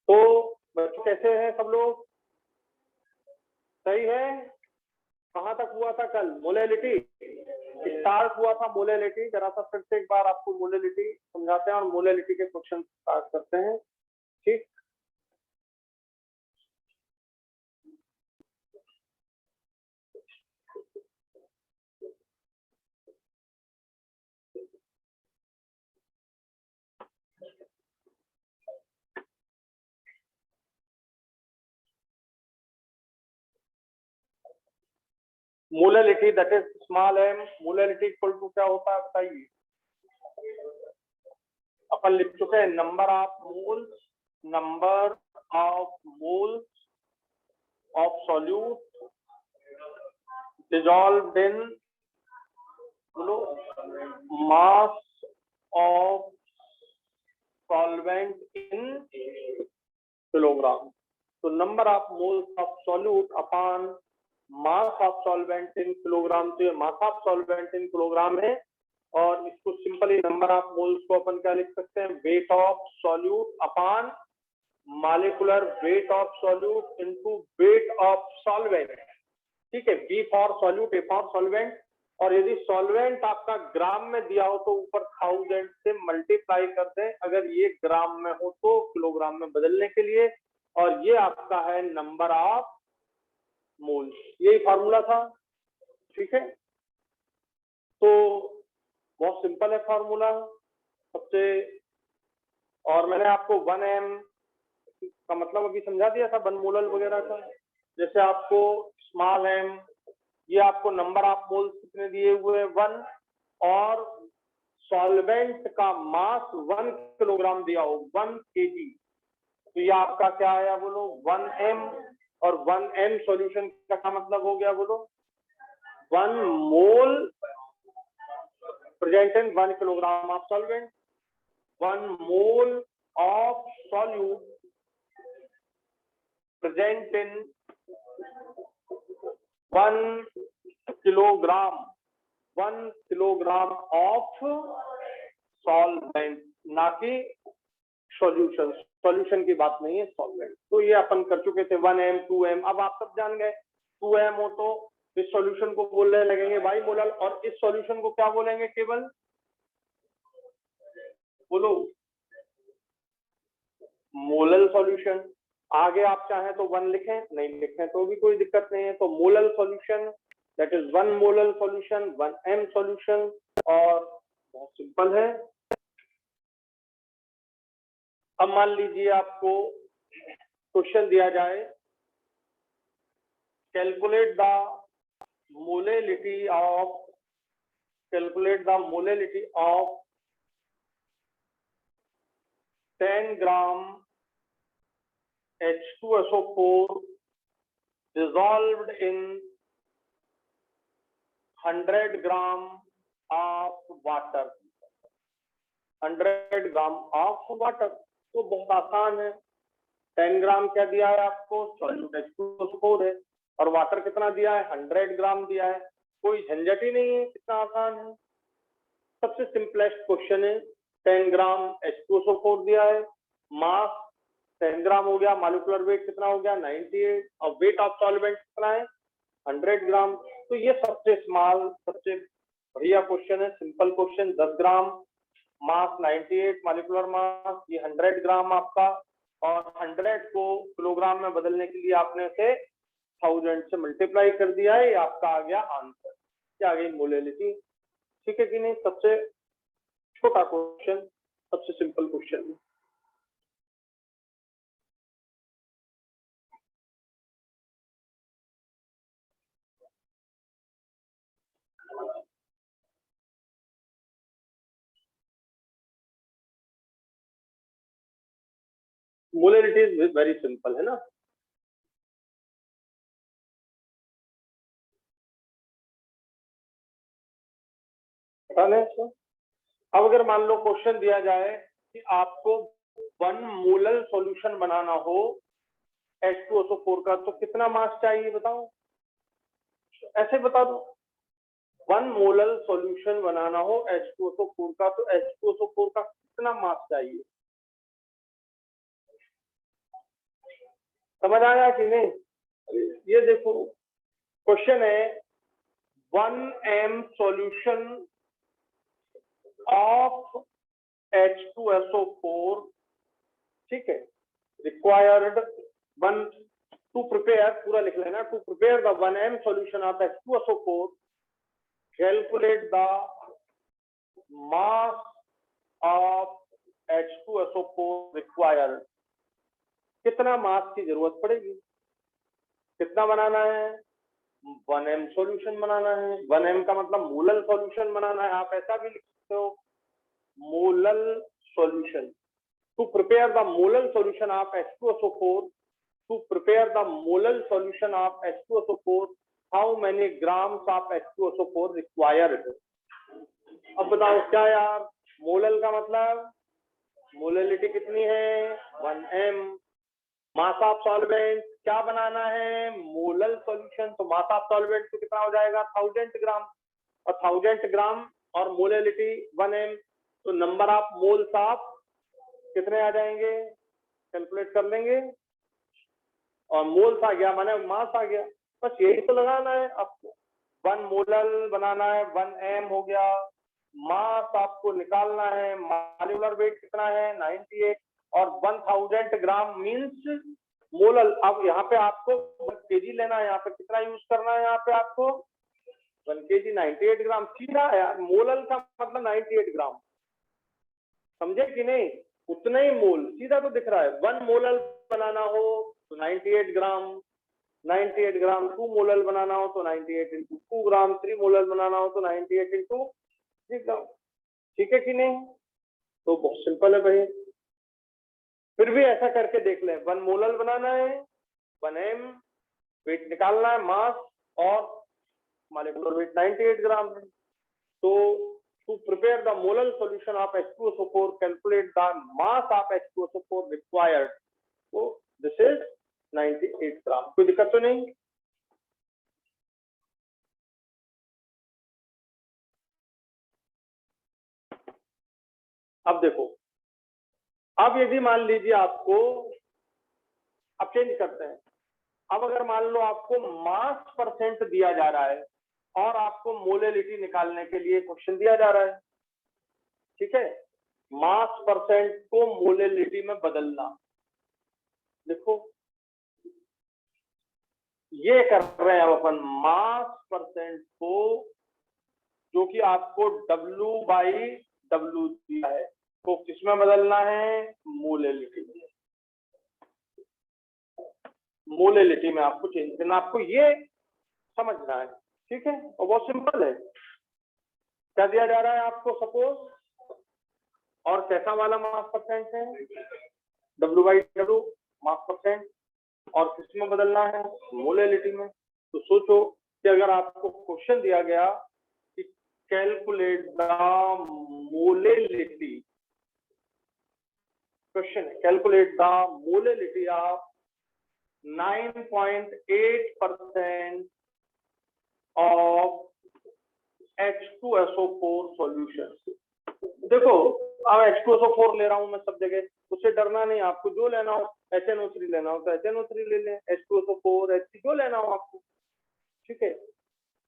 तो बच्चों कैसे हैं सब लोग? सही है? कहाँ तक हुआ था कल? मोलेलिटी स्टार्ट हुआ था। मोलेलिटी जरा सा फिर से एक बार आपको मोलेलिटी समझाते हैं और मोलेलिटी के क्वेश्चन स्टार्ट करते हैं। ठीक, molality that is small m. Molality equal to क्या होता है बताइए? अपन लिख चुके हैं number of moles, number of moles of solute dissolved in mass of solvent in kilogram. तो number of moles of solute upon mass of solvent in kilogram. तो ये mass of solvent in kilogram है और इसको simply number of moles को अपन क्या लिख सकते हैं? Weight of solute upon molecular weight of solute into weight of solvent. ठीक है, B for solute, A for solvent. और यदि सॉल्वेंट आपका ग्राम में दिया हो तो ऊपर 1000 से मल्टीप्लाई कर दें, अगर ये ग्राम में हो तो किलोग्राम में बदलने के लिए। और ये आपका है नंबर ऑफ मोल्स, यही फॉर्मूला था। ठीक है, तो बहुत सिंपल है फॉर्मूला सबसे। और मैंने आपको 1m का मतलब अभी समझा दिया था, 1 मोलल वगैरह का। जैसे आपको स्मॉल एम, ये आपको नंबर ऑफ मोल्स कितने दिए हुए? 1, और सॉल्वेंट का मास 1 किलोग्राम दिया हो, 1 kg। तो ये आपका क्या आया बोलो? 1m। और 1m सॉल्यूशन का क्या मतलब हो गया बोलो? 1 mole present in 1 kilogram of solvent. 1 mole of solute present in 1 kilogram, 1 kilogram of solvent, ना कि सॉल्यूशन। सॉल्यूशन की बात नहीं है, सॉल्वेंट। तो ये अपन कर चुके थे 1m 2m। अब आप सब जान गए 2m हो तो इस सॉल्यूशन को बोलने लगेंगे बाई मोलल, और इस सॉल्यूशन को क्या बोलेंगे? केवल बोलो मोलल सॉल्यूशन। आगे आप चाहें तो 1 लिखें, नहीं लिखें तो भी कोई दिक्कत नहीं है। तो molal solution that is 1 molal solution, 1m solution. और बहुत सिंपल है। अब मान लीजिए आपको क्वेश्चन दिया जाए, calculate the molality of 10 gram H2SO4 dissolved in 100 gram of water. 100 gram of water तो बहुत आसान है। 10 ग्राम क्या दिया है आपको? सॉल्यूट H2SO4 है, और वाटर कितना दिया है? 100 ग्राम दिया है। कोई झंझट ही नहीं है, कितना आसान है। सबसे सिंपलेस्ट क्वेश्चन है। 10 ग्राम H2SO4 दिया है, मास 10 ग्राम हो गया, मॉलिक्यूलर वेट कितना हो गया? 98, और वेट ऑफ सॉल्वेंट कितना है? 100 ग्राम। तो ये सबसे स्मॉल, सबसे बढ़िया क्वेश्चन है, सिंपल क्वेश्चन। 10 ग्राम, मास 98, मॉलिक्यूलर मास ये 100 ग्राम आपका, और 100 को किलोग्राम में बदलने के लिए आपने इसे 1000 से मल्टीप्लाई कर दिया है। ये आपका आ गया आंसर, क्या आ गई? मोलेलिटी। ठीक है कि नहीं? सबसे छोटा क्वेश्चन, सबसे simple question. Molality is very simple, है ना? अब अगर मान लो क्वेश्चन दिया जाए कि आपको 1 मोलल सॉल्यूशन बनाना हो H2SO4 का, तो कितना मास चाहिए बताओ? ऐसे बता दो, 1 मोलल सॉल्यूशन बनाना हो H2SO4 का, तो H2SO4 का कितना मास चाहिए? समझ आया कि नहीं? ये देखो क्वेश्चन है 1m सॉल्यूशन ऑफ H2SO4, ठीक है, रिक्वायर्ड वन टू प्रिपेयर, पूरा लिख लेना, to prepare the 1m solution of H2SO4, calculate the mass of H2SO4 required. कितना मास की जरूरत पड़ेगी, कितना बनाना है, 1m सॉल्यूशन बनाना है। 1m का मतलब मोलल सॉल्यूशन बनाना है, आप ऐसा भी लिख सकते हो, molal solution. To prepare the molal solution of H2SO4, to prepare the molal solution of H2SO4, how many grams of H2SO4 required. अब बताओ क्या यार, मोलल का मतलब मोललिटी कितनी है, 1m। मास ऑफ सॉल्वेंट क्या बनाना है, मोलल सॉल्यूशन, तो मास ऑफ सॉल्वेंट तो कितना हो जाएगा, 1000 ग्राम, और 1000 ग्राम और मोललिटी 1m, तो नंबर ऑफ मोल्स ऑफ कितने आ जाएंगे, कैलकुलेट कर लेंगे, और मोल्स आ गया माने मास आ गया, बस यही तो लगाना है आपको। 1 मोलल बनाना है, 1m हो गया, मास आपको निकालना है, मॉलिक्यूलर वेट कितना है 98, और 1000 ग्राम मींस मोलल। अब यहाँ पे आपको 1 kg लेना है, यहाँ पे कितना यूज करना है, यहाँ पे आपको 1 kg 98 ग्राम, सीधा है यार, मोलल का मतलब 98 ग्राम, समझे कि नहीं, उतना ही मोल, सीधा तो दिख रहा है। 1 मोलल बनाना हो तो 98 ग्राम, 98 ग्राम 2 मोलल बनाना हो तो 98 इंटू 2 ग्राम, 3 मोलल बनाना हो तो 98 इंटू 3 ग्राम, ठीक है कि नहीं? तो बहुत सिंपल है भाई, फिर भी ऐसा करके देख लें। 1 मोलल बनाना है, 1m वेट निकालना है, मास और मॉलिक्यूलर वेट 98 ग्राम है। तो to prepare the molar solution of H2SO4, calculate the mass of H2SO4 required, so this is 98 ग्राम। कोई दिक्कत तो नहीं? अब देखो, अब यदि मान लीजिए आपको, अब चेंज करते हैं, अब अगर मान लो आपको मास परसेंट दिया जा रहा है और आपको मोलैलिटी निकालने के लिए क्वेश्चन दिया जा रहा है, ठीक है, मास परसेंट को मोलैलिटी में बदलना। देखो ये कर रहे हैं अब अपन, मास परसेंट को जो कि आपको W/W दिया है तो किसमें बदलना है, मोलैलिटी में। मोलैलिटी में आपको चेंज करना, आपको ये समझना है, ठीक है, और बहुत सिंपल है। क्या दिया जा रहा है आपको, सपोज, और कैसा वाला मास परसेंट है, W/W मास परसेंट, और किसमें बदलना है, मोलैलिटी में। तो सोचो कि अगर आपको क्वेश्चन दिया गया कि कैलकुलेट द मोलैलिटी, क्वेश्चन है calculate the molality of 9.8% of H2SO4 solution. देखो अब H2SO4 ले रहा हूं मैं सब जगह, उससे डरना नहीं, आपको जो लेना हो, HNO3 लेना हो तो HNO3 ले लें, H2SO4 H जो लेना हो आपको, ठीक है।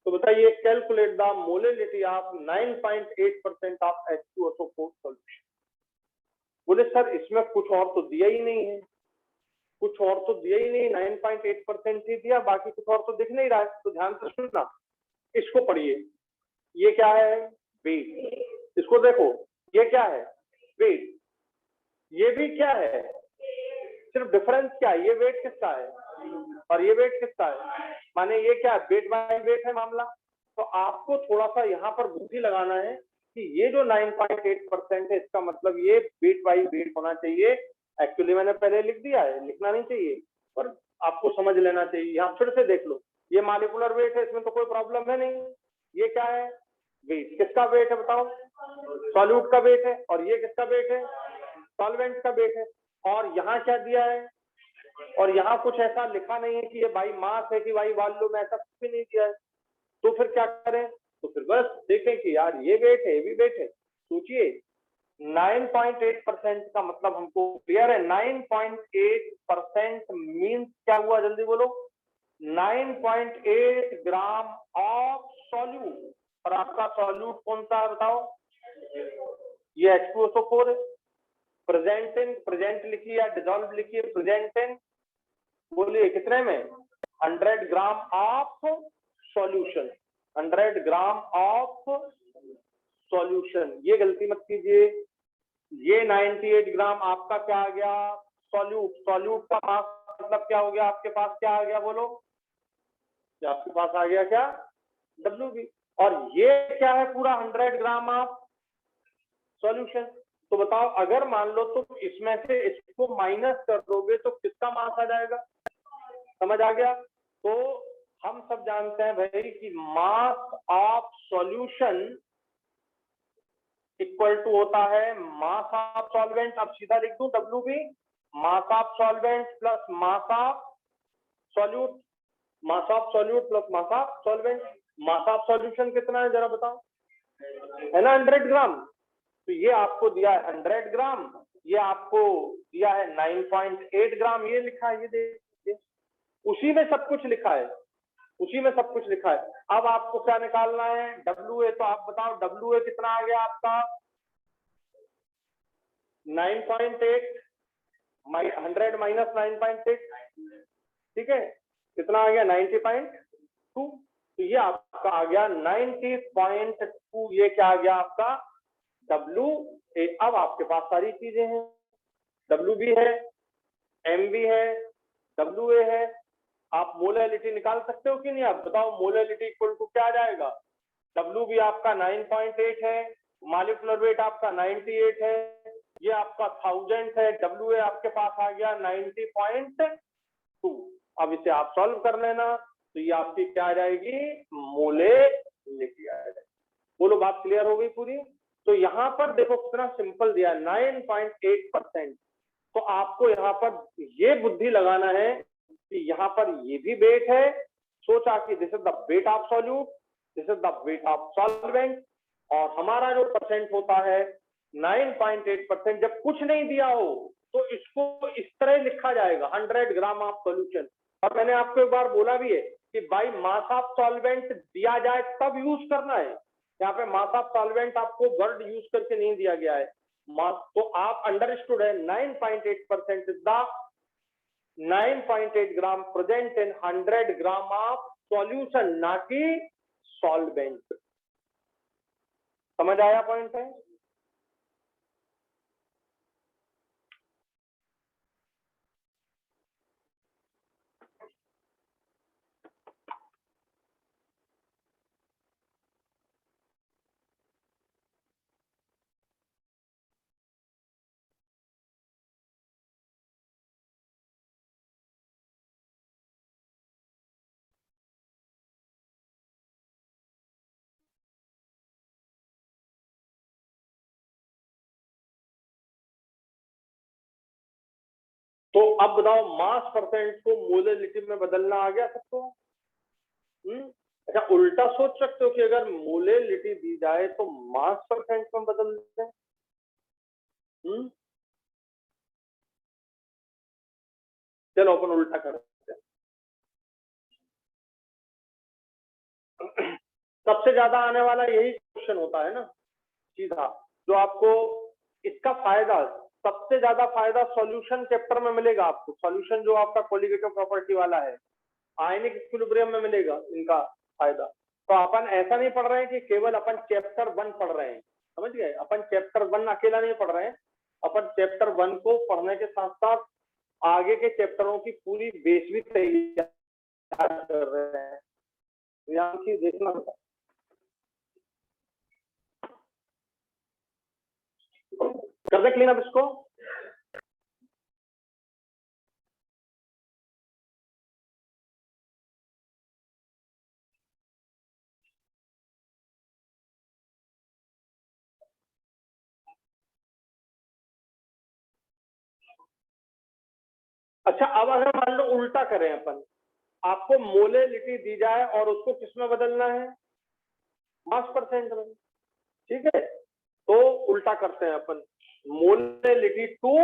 तो बताइए, calculate the molality of 9.8% of H2SO4 solution. बोले सर इसमें कुछ और तो दिया ही नहीं है, कुछ और तो दिया ही नहीं, 9.8% ही दिया, बाकी कुछ और तो दिख नहीं रहा है। तो ध्यान से सुनना, इसको पढ़िए, ये क्या है, वेट, इसको देखो, ये क्या है, वेट, ये भी क्या है, सिर्फ डिफरेंस क्या है, ये वेट किसका है और ये वेट किसका है, माने ये क्या है, वेट बाय वेट है मामला। तो आपको थोड़ा सा यहाँ पर बुद्धि लगाना है कि ये जो 9.8% है, इसका मतलब ये वेट बाय वेट होना चाहिए। एक्चुअली मैंने पहले लिख दिया है, लिखना नहीं चाहिए, पर आपको समझ लेना चाहिए। यहाँ फिर से देख लो, ये मॉलिक्यूलर वेट है, इसमें तो कोई प्रॉब्लम है नहीं। ये क्या है, वेट, किसका वेट है बताओ, सॉल्यूट का वेट है, और ये किसका वेट है, सॉल्वेंट का वेट है। और यहाँ क्या दिया है, और यहाँ कुछ ऐसा लिखा नहीं है कि ये भाई मास है कि भाई वॉल्यूम, ऐसा कुछ भी नहीं दिया है। तो फिर क्या करें, तो फिर बस देखें कि यार ये वेट है, ये भी वेट है। सोचिए 9.8% का मतलब हमको क्लियर है। 9.8% मीन्स क्या हुआ, जल्दी बोलो। 9.8 ग्राम ऑफ सॉल्यूट। और आपका सॉल्यूट कौन सा है बताओ? ये H2SO4 है। प्रेजेंट इन, प्रेजेंट लिखिए या डिजॉल्व लिखिए। प्रेजेंट इन बोलिए कितने में? 100 gram of solution. 100 gram of solution. ये गलती मत कीजिए। ये 98 ग्राम आपका क्या आ गया? सॉल्यूट। सॉल्यूट का मास मतलब क्या हो गया? आपके पास क्या आ गया बोलो? आपके पास आ गया क्या? WB। और ये क्या है? पूरा 100 ग्राम ऑफ सॉल्यूशन। तो बताओ, अगर मान लो तुम इसमें से इसको माइनस कर दोगे तो किसका मास आ जाएगा? समझ आ गया? तो हम सब जानते हैं भाई कि mass of solution equal to होता है मास ऑफ सॉल्वेंट। अब सीधा लिख दूं WB, mass of solvent plus mass of solute. Mass of solute plus mass of solvent. Mass of solution कितना है जरा बताओ? है ना 100 ग्राम। तो ये आपको दिया है 100 ग्राम, ये आपको दिया है 9.8 ग्राम। ये लिखा है, ये देखिए, उसी में सब कुछ लिखा है, उसी में सब कुछ लिखा है। अब आपको क्या निकालना है? WA। तो आप बताओ WA कितना आ गया आपका? 9.8, 100 माइनस 9.8, ठीक है, कितना आ गया? 90.2। तो ये आपका आ गया 90.2। ये क्या आ गया आपका? WA। अब आपके पास सारी चीजें हैं, WB है, MB है, WA है। आप मोलैलिटी निकाल सकते हो कि नहीं? आप बताओ मोलैलिटी इक्वल टू क्या आ जाएगा? WB आपका 9.8 है, मॉलिक्यूलर वेट आपका 98 है, ये आपका 1000 है, WA आपके पास आ गया 90.2। अब इसे आप सॉल्व कर लेना, तो ये आपकी क्या आ जाएगी? मोलैलिटी आ जाएगी। बोलो बात क्लियर हो गई पूरी? तो यहाँ पर देखो कितना सिंपल दिया, 9.8%। तो आपको यहाँ पर ये बुद्धि लगाना है कि यहाँ पर ये भी वेट है। सोचा कि this is the wait of solute, this is the wait of solvent, और हमारा जो परसेंट होता है 9.8%। जब कुछ नहीं दिया हो तो इसको इस तरह लिखा जाएगा, 100 ग्राम ऑफ सॉल्यूशन। और मैंने आपको एक बार बोला भी है कि भाई मास ऑफ सॉल्वेंट दिया जाए तब यूज करना है। यहाँ पे मास ऑफ सॉल्वेंट आपको वर्ड यूज करके नहीं दिया गया है। तो आप अंडरस्टूड है 9.8% is the 9.8 gram present in 100 gram of solution, ना कि सॉल्वेंट। समझ आया पॉइंट है? तो अब बताओ मास परसेंट को मोलैलिटी में बदलना आ गया सबको? अच्छा, उल्टा सोच सकते हो कि अगर मोलैलिटी दी जाए तो मास परसेंट में बदल दें। चलो अपन उल्टा करते हैं। सबसे ज्यादा आने वाला यही क्वेश्चन होता है ना सीधा, जो आपको इसका फायदा, सबसे ज्यादा फायदा सॉल्यूशन चैप्टर में मिलेगा आपको। सॉल्यूशन जो आपका कोलिगेटिव प्रॉपर्टी वाला है, आयनिक इक्विलिब्रियम में मिलेगा इनका फायदा। तो अपन ऐसा नहीं पढ़ रहे हैं कि केवल अपन चैप्टर 1 पढ़ रहे हैं, समझ गए? अपन चैप्टर 1 अकेला नहीं पढ़ रहे हैं, अपन चैप्टर 1 को पढ़ने के साथ साथ आगे के चैप्टरों की पूरी बेस भी तैयार कर रहे हैं। यहाँ की देखना कर दे क्लीन अप इसको। अच्छा, अब अगर मान लो उल्टा करें अपन, आपको मोलैलिटी दी जाए और उसको किस में बदलना है? मास परसेंट में, ठीक है? तो उल्टा करते हैं अपन, मोलैलिटी टू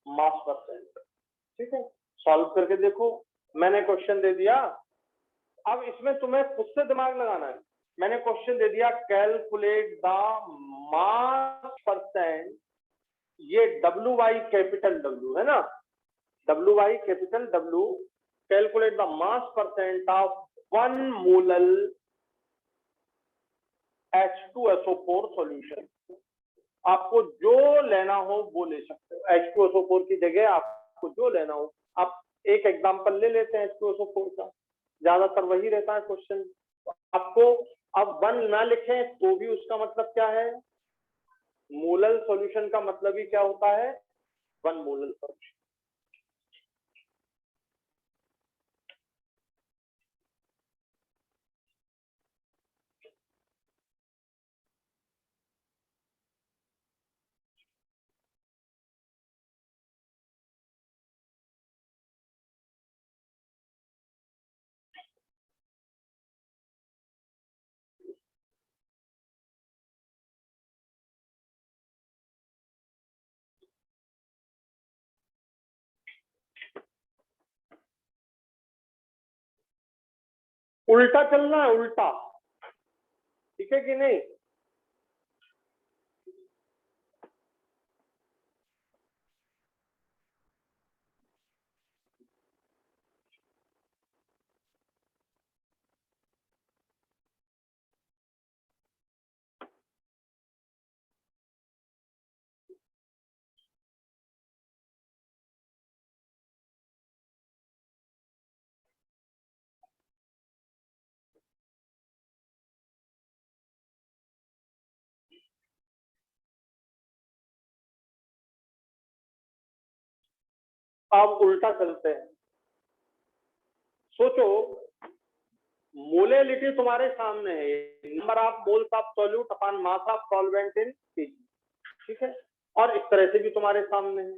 मास परसेंट। ठीक है, सॉल्व करके देखो, मैंने क्वेश्चन दे दिया, अब इसमें तुम्हें खुद से दिमाग लगाना है। मैंने क्वेश्चन दे दिया, कैलकुलेट द मास परसेंट, ये WY कैपिटल W है ना, WY capital W, calculate the mass percent of 1 molal H2SO4 solution. आपको जो लेना हो वो ले सकते हो, H2SO4 की जगह आपको जो लेना हो। आप एक एग्जांपल ले लेते हैं H2SO4 का, ज्यादातर वही रहता है क्वेश्चन। आपको अब 1 ना लिखें तो भी उसका मतलब क्या है, मोलल सॉल्यूशन का मतलब ही क्या होता है, 1 मोलल सॉल्यूशन। उल्टा चलना है, उल्टा, ठीक है कि नहीं। अब उल्टा चलते हैं, सोचो, मोलैलिटी तुम्हारे सामने है, number of moles of solute upon mass of solvent in KG, ठीक है, और इस तरह से भी तुम्हारे सामने है।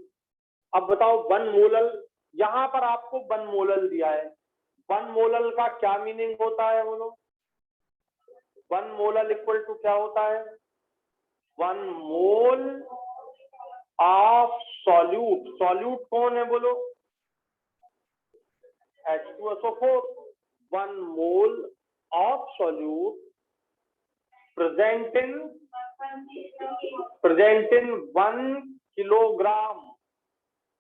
अब बताओ 1 मोलल, यहां पर आपको 1 मोलल दिया है, 1 मोलल का क्या मीनिंग होता है बोलो, 1 मोलल इक्वल टू क्या होता है, 1 मोल ऑफ सॉल्यूट, सॉल्यूट कौन है बोलो, H2SO4, 1 mole of solute present in 1 kilogram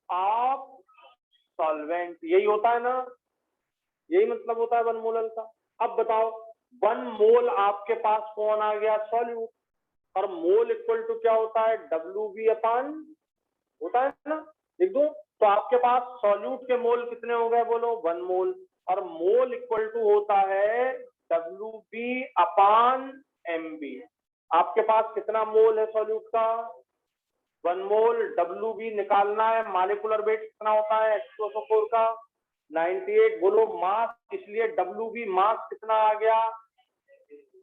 of solvent, यही होता है ना, यही मतलब होता है 1 मोलल का। अब बताओ 1 मोल आपके पास कौन आ गया, सॉल्यूट, और मोल इक्वल टू क्या होता है, WB अपान, होता है ना, लिख दो। तो आपके पास सॉल्यूट के मोल कितने हो गए बोलो, 1 मोल, और मोल इक्वल टू होता है WB अपान MB। आपके पास कितना मोल है सॉल्यूट का, 1 मोल, WB निकालना है, मॉलिक्यूलर वेट कितना होता है H2SO4 का, 98, बोलो मास, इसलिए WB मास कितना आ गया,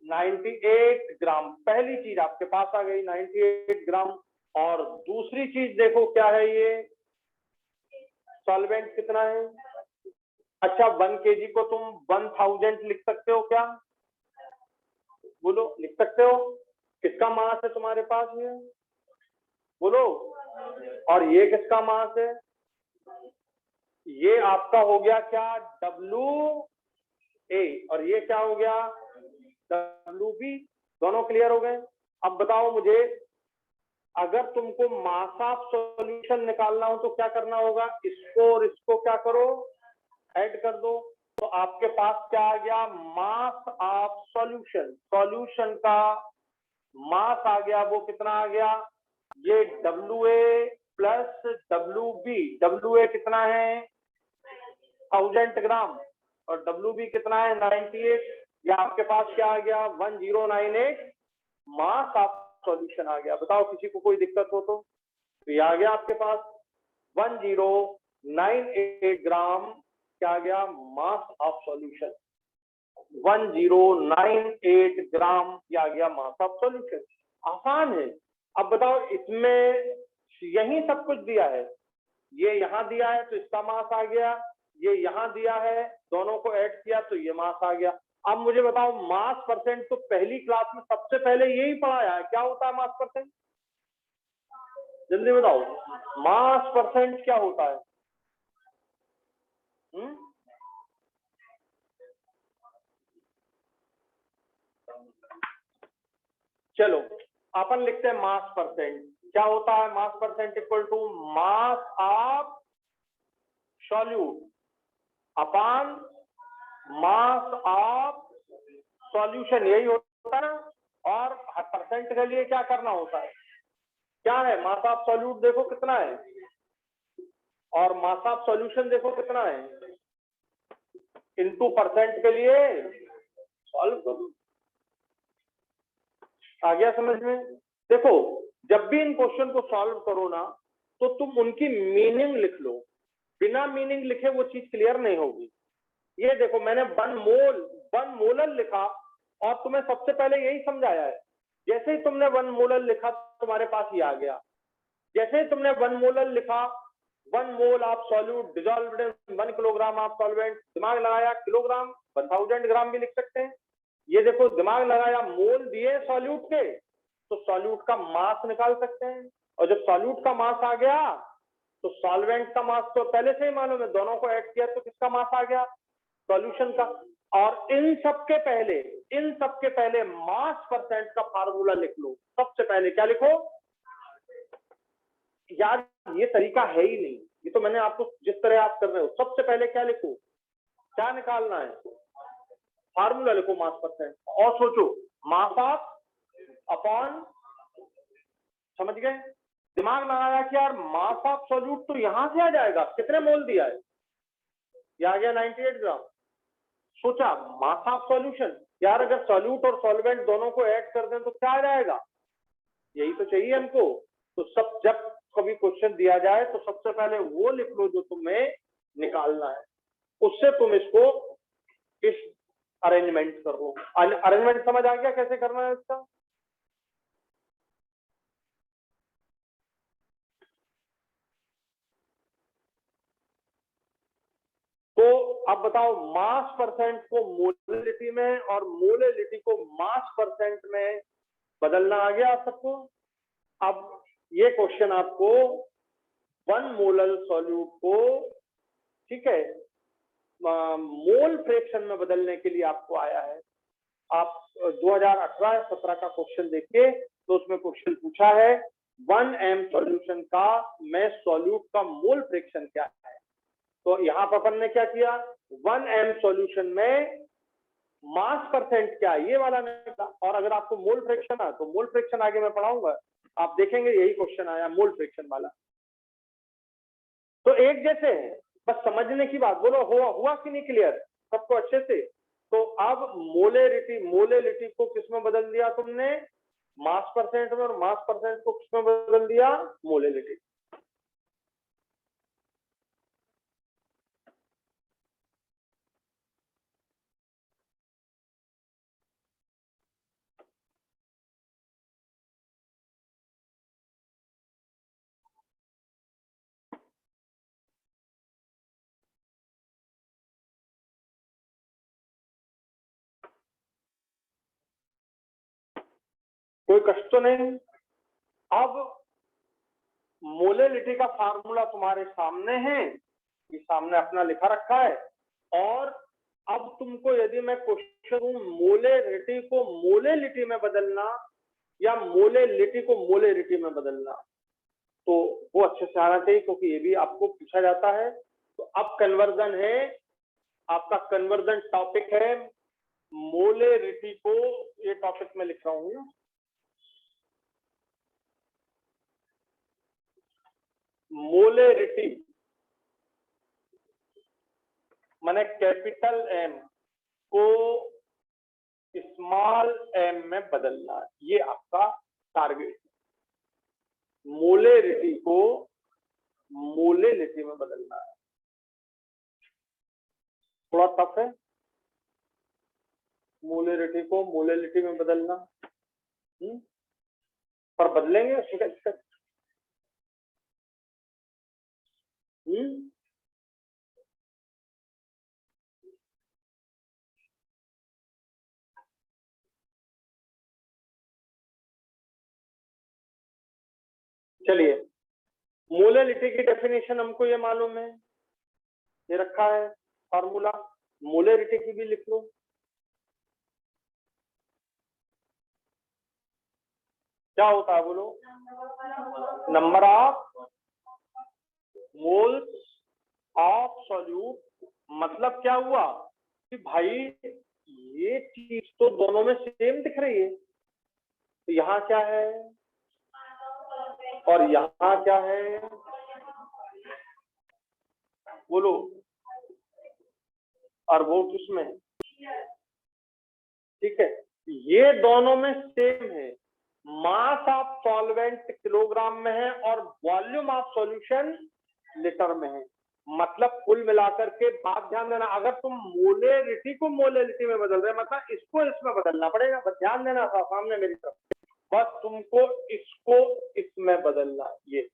98 ग्राम। पहली चीज आपके पास आ गई 98 ग्राम। और दूसरी चीज देखो क्या है, ये सॉल्वेंट कितना है। अच्छा 1 kg को तुम 1000 लिख सकते हो क्या, बोलो लिख सकते हो, किसका मास है तुम्हारे पास ये बोलो, और ये किसका मास है, ये आपका हो गया क्या, WA, और ये क्या हो गया, WB। दोनों क्लियर हो गए। अब बताओ मुझे, अगर तुमको मास ऑफ सॉल्यूशन निकालना हो तो क्या करना होगा, इसको और इसको क्या करो, ऐड कर दो, तो आपके पास क्या आ गया, मास ऑफ सॉल्यूशन, सॉल्यूशन का मास आ गया, वो कितना आ गया, ये WA प्लस WB, WA कितना है 1000 ग्राम, और WB कितना है 98, ये आपके पास क्या आ गया 1098 मास ऑफ सॉल्यूशन आ गया। बताओ किसी को कोई दिक्कत हो तो ये आ गया आपके पास 1098 ग्राम, क्या आ गया, मास ऑफ सॉल्यूशन, 1098 ग्राम, ये आ गया मास ऑफ सॉल्यूशन। आसान है। अब बताओ इसमें यही सब कुछ दिया है, ये यहां दिया है तो इसका मास आ गया, ये यहां दिया है, दोनों को ऐड किया तो ये मास आ गया। अब मुझे बताओ मास परसेंट तो पहली क्लास में सबसे पहले यही पढ़ाया है, क्या होता है मास परसेंट? जल्दी बताओ, मास परसेंट क्या होता है? चलो अपन लिखते हैं मास परसेंट। क्या होता है mass percent? Equal to mass of solute upon mass of solution, यही होता है ना। और परसेंट के लिए क्या करना होता है? क्या है? मास ऑफ सॉल्यूट देखो कितना है और मास ऑफ सॉल्यूशन देखो कितना है, इनटू परसेंट के लिए सॉल्व करो। आ गया समझ में? देखो जब भी इन क्वेश्चन को सॉल्व करो ना तो तुम उनकी मीनिंग लिख लो, बिना मीनिंग लिखे वो चीज क्लियर नहीं होगी। ये देखो मैंने वन मोलर लिखा और तुम्हें सबसे पहले यही समझाया है। जैसे ही तुमने वन मोलर लिखा तुम्हारे पास ये आ गया। जैसे ही तुमने वन मोलर लिखा, 1 mole of solute dissolved in 1 kilogram of solvent, दिमाग लगाया किलोग्राम 1000 ग्राम भी लिख सकते हैं। ये देखो दिमाग लगाया, मोल दिए सॉल्यूट के तो सॉल्यूट का मास निकाल सकते हैं। और जब सॉल्यूट का मास आ गया तो सॉल्वेंट का मास तो पहले से ही मालूम है, दोनों को ऐड किया तो किसका मास आ गया? सॉल्यूशन का। और इन सबके पहले मास परसेंट का फार्मूला लिख लो। सबसे पहले क्या लिखो यार, ये तरीका है ही नहीं, ये तो मैंने आपको जिस तरह आप कर रहे हो, सबसे पहले क्या लिखो, क्या निकालना है? फार्मूला लिखो मास परसेंट और सोचो मास ऑफ अपॉन, समझ गए? दिमाग लगाया कि यार मास ऑफ सॉल्यूट तो यहां से आ जाएगा, कितने मोल दिया है, ये आ गया 98 ग्राम। सोचा मास ऑफ सॉल्यूशन, यार अगर सॉल्यूट और सॉल्वेंट दोनों को ऐड कर दें तो क्या आ जाएगा, यही तो चाहिए हमको। तो सब जब कभी क्वेश्चन दिया जाए तो सबसे पहले वो लिख लो जो तुम्हें निकालना है, उससे तुम इसको इस अरेंजमेंट कर लो। अरेंजमेंट समझ आ गया कैसे करना है इसका? तो अब बताओ मास परसेंट को मोलिटी में और मोलिटी को मास परसेंट में बदलना आ गया आप सबको। अब ये क्वेश्चन आपको 1 मोलर सॉल्यूट को, ठीक है, मोल फ्रैक्शन में बदलने के लिए आपको आया है। आप 2018-17 का क्वेश्चन देखिए तो उसमें क्वेश्चन पूछा है 1 m सॉल्यूशन का में सॉल्यूट का मोल फ्रैक्शन क्या है। तो यहाँ पर अपन ने क्या किया, 1 m सॉल्यूशन में मास परसेंट क्या है ये वाला निकला। और अगर आपको मोल फ्रैक्शन है तो मोल फ्रैक्शन आगे मैं पढ़ाऊंगा, आप देखेंगे यही क्वेश्चन आया मोल फ्रैक्शन वाला। तो एक जैसे है, बस समझने की बात। बोलो हुआ कि नहीं क्लियर सबको अच्छे से? तो अब मोलेरिटी को किसमें बदल दिया तुमने? मास परसेंट में। और मास परसेंट को किसमें बदल दिया? मोलेरिटी। कोई कष्ट तो नहीं? अब मोलेरिटी का फार्मूला तुम्हारे सामने है, ये सामने अपना लिखा रखा है। और अब तुमको यदि मैं क्वेश्चन दूं मोलेरिटी को मोलेलिटी में बदलना या मोलेलिटी को मोलेरिटी में बदलना, तो वो अच्छे से आना चाहिए क्योंकि ये भी आपको पूछा जाता है। तो अब कन्वर्जन है, आपका कन्वर्जन टॉपिक है मोलेरिटी को, ये टॉपिक में लिख रहा हूं, मोलेरिटी माने कैपिटल एम को स्मॉल एम में बदलना, ये आपका टारगेट है। मोलेरिटी को मोलेलिटी में बदलना है, थोड़ा टफ है। मोलेरिटी को मोलेलिटी में बदलना, पर बदलेंगे शिक्षक। चलिए, मोलैलिटी की डेफिनेशन हमको ये मालूम है, ये रखा है फॉर्मूला, मोलैलिटी की भी लिख लो। क्या होता है बोलो? Number of moles of solute. मतलब क्या हुआ कि भाई ये चीज तो दोनों में सेम दिख रही है, तो यहाँ क्या है और यहाँ क्या है बोलो? और वो किसमें? ठीक है, ये दोनों में सेम है। मास ऑफ सॉल्वेंट किलोग्राम में है और वॉल्यूम ऑफ सॉल्यूशन लीटर में है। मतलब कुल मिलाकर के बात ध्यान देना, अगर तुम मोलेरिटी को मोलेलिटी में बदल रहे मतलब इसको इसमें बदलना पड़ेगा। बस ध्यान देना था सामने मेरी तरफ, बस तुमको इसको इसमें बदलना। ये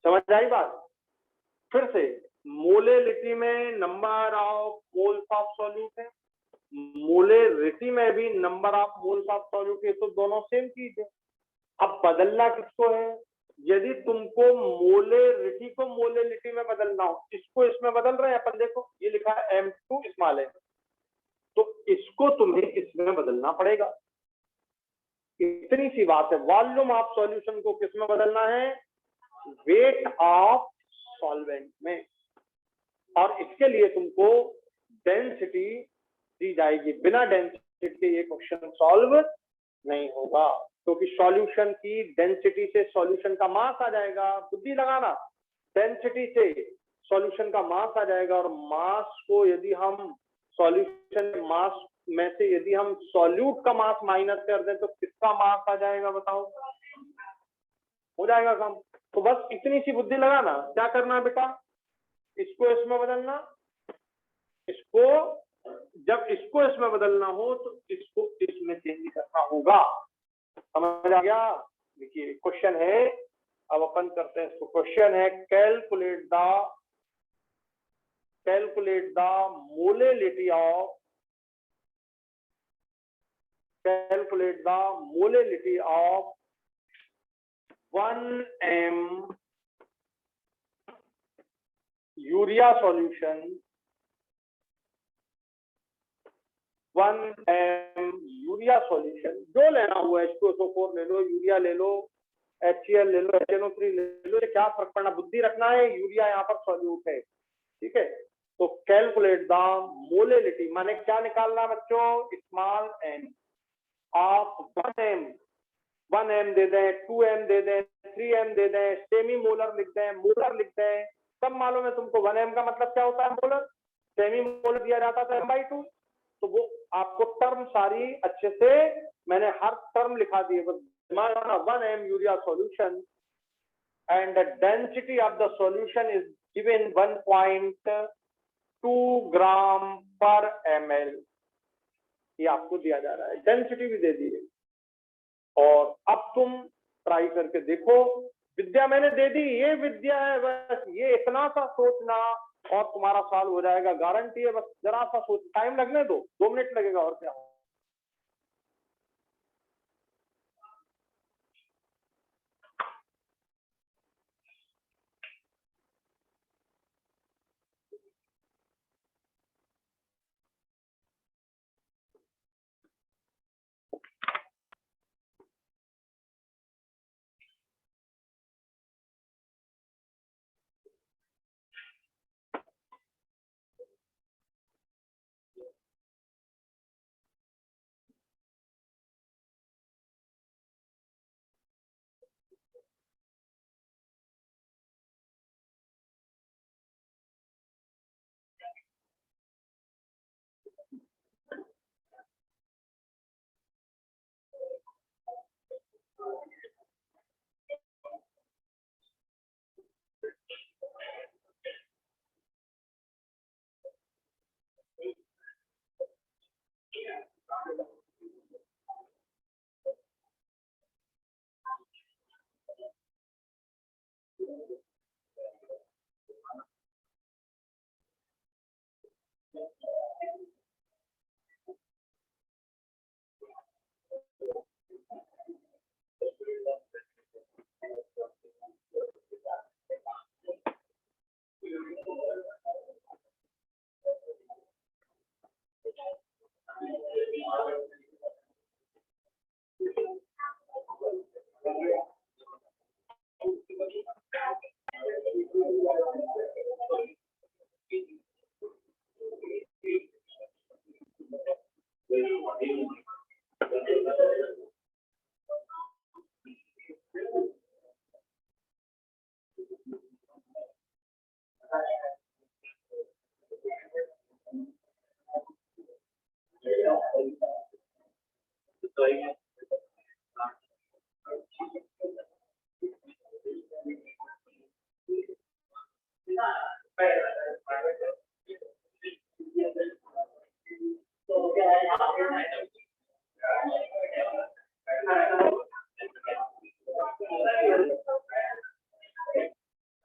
समझ आई बात? फिर से, मोलेलिटी में number of moles of solute है, मोलेरिटी में भी number of moles of solute है, तो दोनों सेम चीज है। अब बदलना किसको है? यदि तुमको मोलेरिटी को मोलेलिटी में बदलना हो, इसको इसमें बदल रहे हैं अपन, देखो ये लिखा है M2 स्मॉल है, तो इसको तुम्हें इसमें बदलना पड़ेगा। इतनी सी बात है। वॉल्यूम ऑफ सॉल्यूशन को किसमें बदलना है? वेट ऑफ सॉल्वेंट में। और इसके लिए तुमको डेंसिटी दी जाएगी। बिना डेंसिटी के ये क्वेश्चन सॉल्व नहीं होगा, क्योंकि सॉल्यूशन की डेंसिटी से सॉल्यूशन का मास आ जाएगा। बुद्धि लगाना, डेंसिटी से सॉल्यूशन का मास आ जाएगा, और मास को यदि हम सॉल्यूशन मास में से यदि हम सॉल्यूट का मास माइनस कर दें तो किसका मास आ जाएगा बताओ? हो जाएगा काम। तो बस इतनी सी बुद्धि लगाना। क्या करना है बेटा? इसको इसमें बदलना, इसको जब इसको इसमें बदलना हो तो इसको इसमें चेंज करना होगा। समझ आ गया? देखिए क्वेश्चन है, अब अपन करते हैं इसको। क्वेश्चन है calculate the molality of calculate the molality of 1 m urea solution, 1 m urea solution, जो लेना हुआ H2SO4 ले लो, यूरिया ले लो, HCl ले लो, HNO3 ले लो, क्या फर्क पड़ना? बुद्धि रखना है, यूरिया यहाँ पर सॉल्यूट है। ठीक है, तो कैलकुलेट द मोलेलिटी माने क्या निकालना बच्चों? स्मॉल n ऑफ 1 m दे दें, 2 m दे दें, 3 m दे दें, सेमी मोलर लिख दें, मोलर लिख दें। सब मालूम है तुमको 1 m का मतलब क्या होता है? मोलर। सेमी मोलर दिया जाता था M/2। तो वो आपको टर्म सारी अच्छे से मैंने हर टर्म लिखा दी है, बस दिमाग लगाना। 1 m urea solution and the density of the solution is given 1.2 ग्राम पर ml। ये आपको दिया जा रहा है, डेंसिटी भी दे दी है। और अब तुम ट्राई करके देखो। विद्या मैंने दे दी, ये विद्या है, बस ये इतना सा सोचना और तुम्हारा सॉल्व हो जाएगा, गारंटी है। बस जरा सा सोच, टाइम लगने दो, 2 मिनट लगेगा और क्या।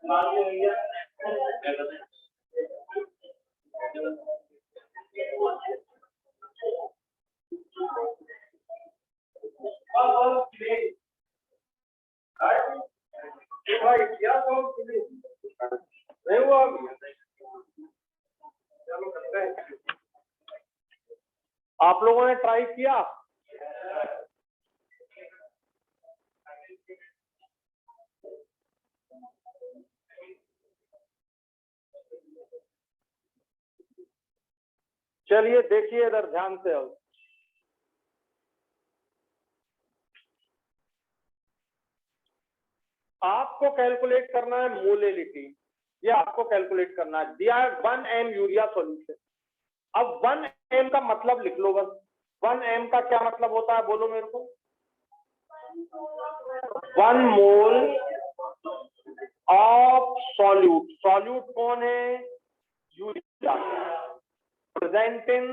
नहीं हुआ अभी? चलो करते हैं। आप लोगों ने ट्राई किया? चलिए देखिए इधर ध्यान से अब। आपको कैलकुलेट करना है मोलेलिटी, ये आपको कैलकुलेट करना है। दिया है 1 m यूरिया सॉल्यूशन। अब 1 m का मतलब लिख लो बस। 1 m का क्या मतलब होता है बोलो मेरे को? 1 मोल ऑफ सॉल्यूट। सॉल्यूट कौन है? Urea. Present in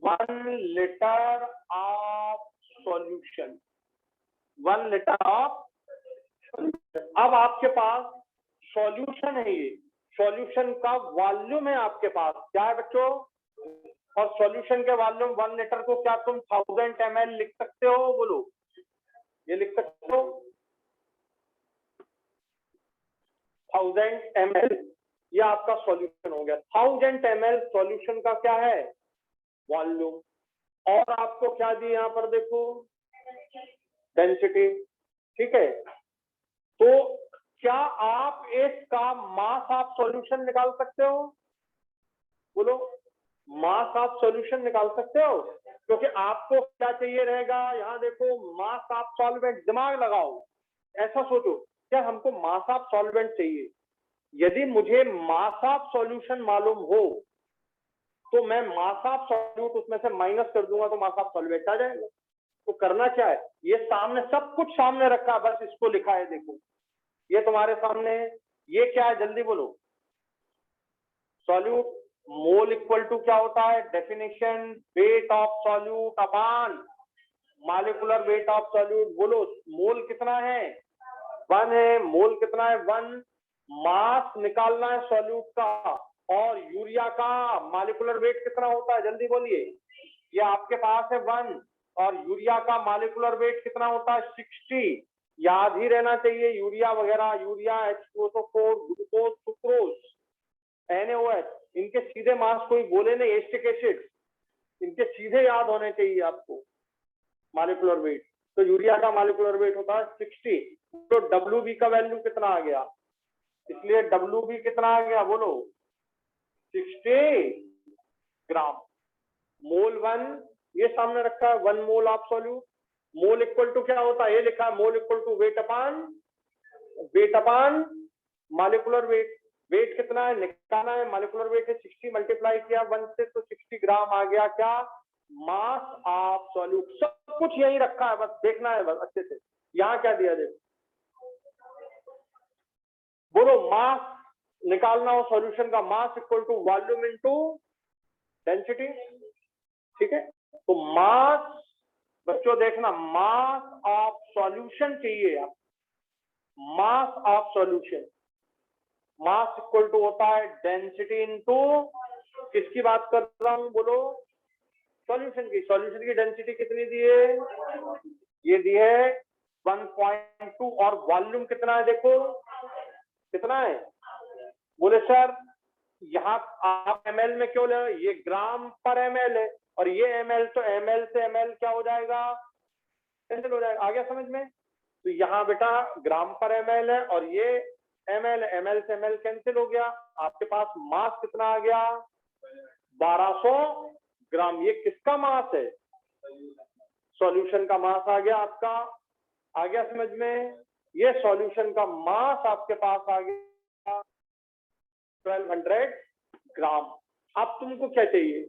1 litre of solution. 1 litre of. अब आपके पास सॉल्यूशन है, ये सॉल्यूशन का वॉल्यूम है आपके पास। क्या है बच्चों? और सॉल्यूशन के वॉल्यूम 1 लीटर को क्या तुम 1000 ml लिख सकते हो? बोलो, ये लिख सकते हो 1000 ml। ये आपका सॉल्यूशन हो गया। 1000 ml सॉल्यूशन का क्या है? वॉल्यूम। और आपको क्या दी यहाँ पर देखो? डेंसिटी। ठीक है, तो क्या आप इसका मास ऑफ सॉल्यूशन निकाल सकते हो? बोलो, मास ऑफ सॉल्यूशन निकाल सकते हो? क्योंकि आपको क्या चाहिए रहेगा? यहाँ देखो, मास ऑफ सॉल्वेंट। दिमाग लगाओ, ऐसा सोचो, क्या हमको मास ऑफ सॉल्वेंट चाहिए? यदि मुझे मास ऑफ सॉल्यूशन मालूम हो तो मैं मास ऑफ सॉल्यूट उसमें से माइनस कर दूंगा तो मास ऑफ सॉल्वेंट आ जाएगा। तो करना क्या है? ये सामने सब कुछ सामने रखा, बस इसको लिखा है। देखो, ये तुम्हारे सामने है। ये क्या है? जल्दी बोलो। सॉल्यूट। मोल इक्वल टू क्या होता है? Definition, wait of solute upon molecular weight of solute. बोलो, मोल कितना है? 1 है। मोल कितना है? 1। मास निकालना है सॉल्यूट का, और यूरिया का मॉलिक्यूलर वेट कितना होता है? जल्दी बोलिए। ये आपके पास है 1, और यूरिया का मॉलिक्यूलर वेट कितना होता है? 60। याद ही रहना चाहिए। यूरिया वगैरह, urea, H2SO4, glucose, sucrose, NaOH, इनके सीधे मास कोई बोले नहीं। एस्टिक एसिड, इनके सीधे याद होने चाहिए आपको मॉलिक्यूलर वेट। तो यूरिया का मॉलिक्यूलर वेट होता है 60। तो WB का वैल्यू कितना आ गया? इसलिए WB कितना आ गया? बोलो, 60 ग्राम। मोल 1 ये सामने रखा है, 1 mole of solute. Mole equal to क्या होता है? ये लिखा है, mole equal to weight upon molecular weight. Weight कितना है निकालना है? मॉलिक्यूलर वेट है 60, मल्टीप्लाई किया 1 से तो 60 ग्राम आ गया। क्या? मास ऑफ सॉल्यूट। सब कुछ यही रखा है, बस देखना है बस अच्छे से। यहाँ क्या दिया? देखो, बोलो, मास निकालना हो सॉल्यूशन का। Mass equal to volume into density. ठीक है, तो मास, बच्चों देखना, मास ऑफ सॉल्यूशन चाहिए आप। Mass of solution, mass equal to होता है डेंसिटी इनटू, किसकी बात कर रहा हूं? बोलो, सॉल्यूशन की। सॉल्यूशन की डेंसिटी कितनी दी है? ये दी है 1.2। और वॉल्यूम कितना है? देखो कितना है। बोले सर, यहाँ आप ml में क्यों ले? ये ग्राम पर ml है, और ये ml, तो ml से ml क्या हो जाएगा? कैंसिल हो जाएगा। आ गया समझ में? तो यहाँ बेटा ग्राम पर ml है, और ये ml, ml से ml कैंसिल हो गया। आपके पास मास कितना आ गया? 1200 ग्राम। ये किसका मास है? सॉल्यूशन का मास आ गया आपका। आ गया समझ में? ये सॉल्यूशन का मास आपके पास आ गया 1200 ग्राम। अब तुमको क्या चाहिए?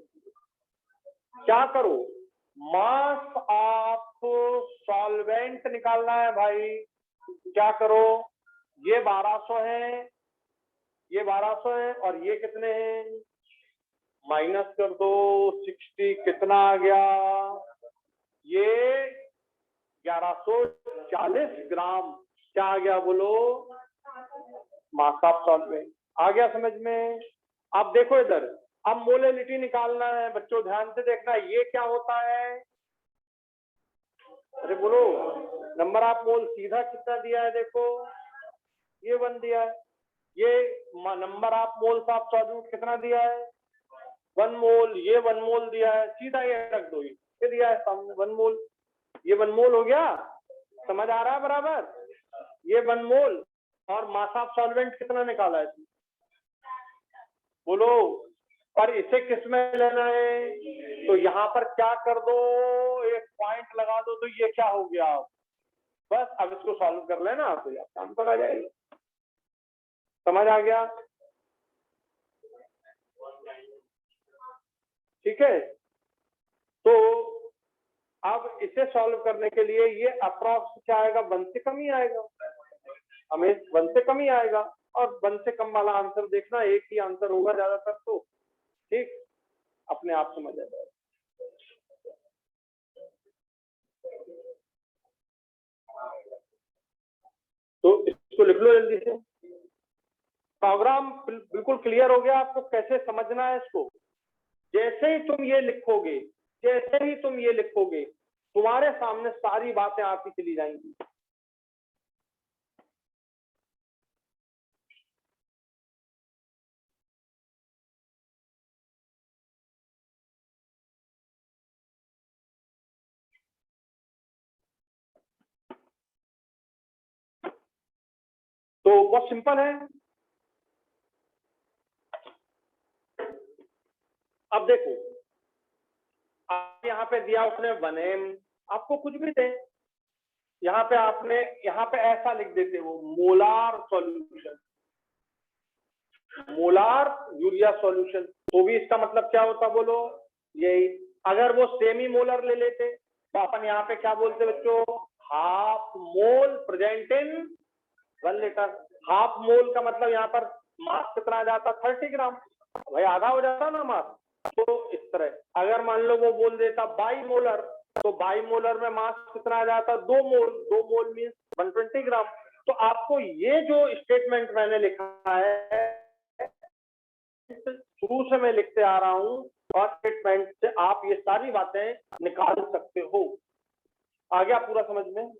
क्या करो? मास ऑफ सॉल्वेंट निकालना है भाई। क्या करो? ये 1200 है, ये 1200 है, और ये कितने हैं? माइनस कर दो 60। कितना आ गया? ये 1140 ग्राम क्या आ गया बोलो, मास ऑफ सॉल्वेंट। आ गया समझ में? अब देखो इधर, अब मोलेलिटी निकालना है बच्चों, ध्यान से देखना ये क्या होता है। अरे बोलो, नंबर ऑफ मोल सीधा कितना दिया है, देखो ये 1 दिया है। ये number of moles of solute कितना दिया है, 1 मोल। ये 1 मोल दिया है, सीधा ये रख दो, ये दिया है सामने 1 मोल। ये 1 मोल हो गया, समझ आ रहा है बराबर? ये 1 मोल और मास ऑफ सॉल्वेंट कितना निकाला है बोलो। पर इसे किस में लेना है, तो यहाँ पर क्या कर दो, एक पॉइंट लगा दो, तो ये क्या हो गया, बस अब इसको सॉल्व कर लेना तो यार काम पर आ जाएगा। समझ आ गया? ठीक है, तो अब इसे सॉल्व करने के लिए ये अप्रॉक्स क्या आएगा, 1 से कम ही आएगा, हमें 1 से कम ही आएगा। और 1 से कम वाला आंसर देखना, एक ही आंसर होगा ज्यादातर, तो ठीक अपने आप समझ आ जाएगा। तो इसको लिख लो जल्दी से। प्रोग्राम बिल्कुल क्लियर हो गया आपको कैसे समझना है इसको। जैसे ही तुम ये लिखोगे, जैसे ही तुम ये लिखोगे, तुम्हारे सामने सारी बातें आती चली जाएंगी। तो बहुत सिंपल है। अब देखो, आप यहाँ पे दिया उसने 1m, आपको कुछ भी दे, यहाँ पे आपने यहाँ पे ऐसा लिख देते हो molar solution, molar urea solution, तो भी इसका मतलब क्या होता बोलो, यही। अगर वो सेमी मोलर ले लेते तो अपन यहाँ पे क्या बोलते बच्चों, half mole present in 1 litre. Half mole का मतलब यहाँ पर मास कितना आ जाता, 30 ग्राम, भाई आधा हो जाता ना मास। तो इस तरह अगर मान लो वो बोल देता बाई मोलर, तो बाई मोलर में मास कितना आ जाता, 2 मोल, 2 मोल मीन्स 120 ग्राम। तो आपको ये जो स्टेटमेंट मैंने लिखा है शुरू से मैं लिखते आ रहा हूं, और स्टेटमेंट से आप ये सारी बातें निकाल सकते हो। आ गया पूरा समझ में?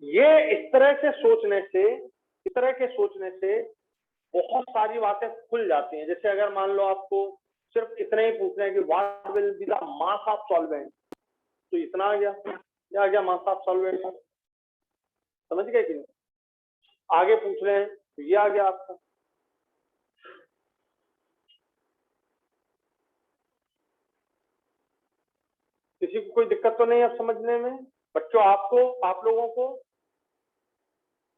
ये इस तरह से सोचने से, इस तरह के सोचने से बहुत सारी बातें खुल जाती हैं। जैसे अगर मान लो आपको सिर्फ इतना ही पूछना है कि what will be the mass of solvent, तो इतना आ गया, क्या आ गया मास ऑफ सॉल्वेंट, समझ गए कि नहीं? आगे पूछ रहे हैं तो ये आ गया आपका। किसी को कोई दिक्कत तो नहीं है समझने में बच्चों? आपको, आप लोगों को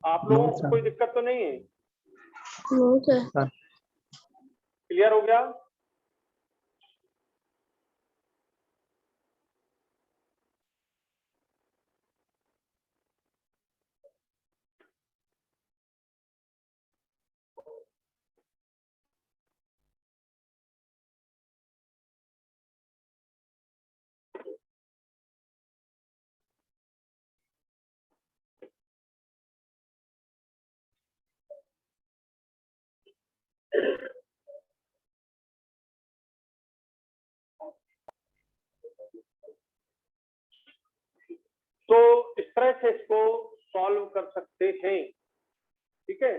कोई दिक्कत तो नहीं है? क्लियर हो गया? तो इस तरह से इसको सॉल्व कर सकते हैं, ठीक है।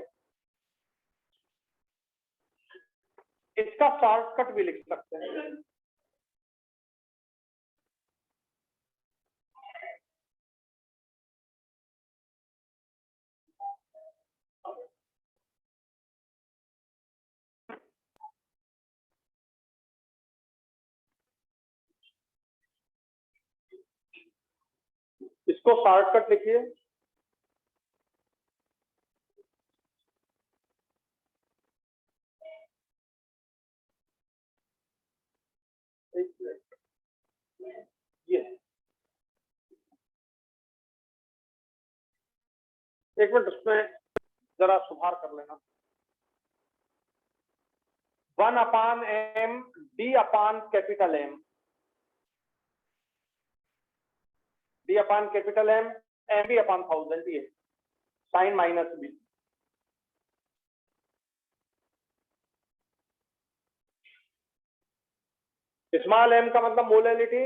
इसका शॉर्टकट भी लिख सकते हैं। इसको शॉर्टकट लिखिए, ये एक मिनट उसमें जरा सुधार कर लेना। 1/m d/कैपिटल M, d/कैपिटल M, MB/1000, ये sign minus B. Small m का मतलब मोलैलिटी,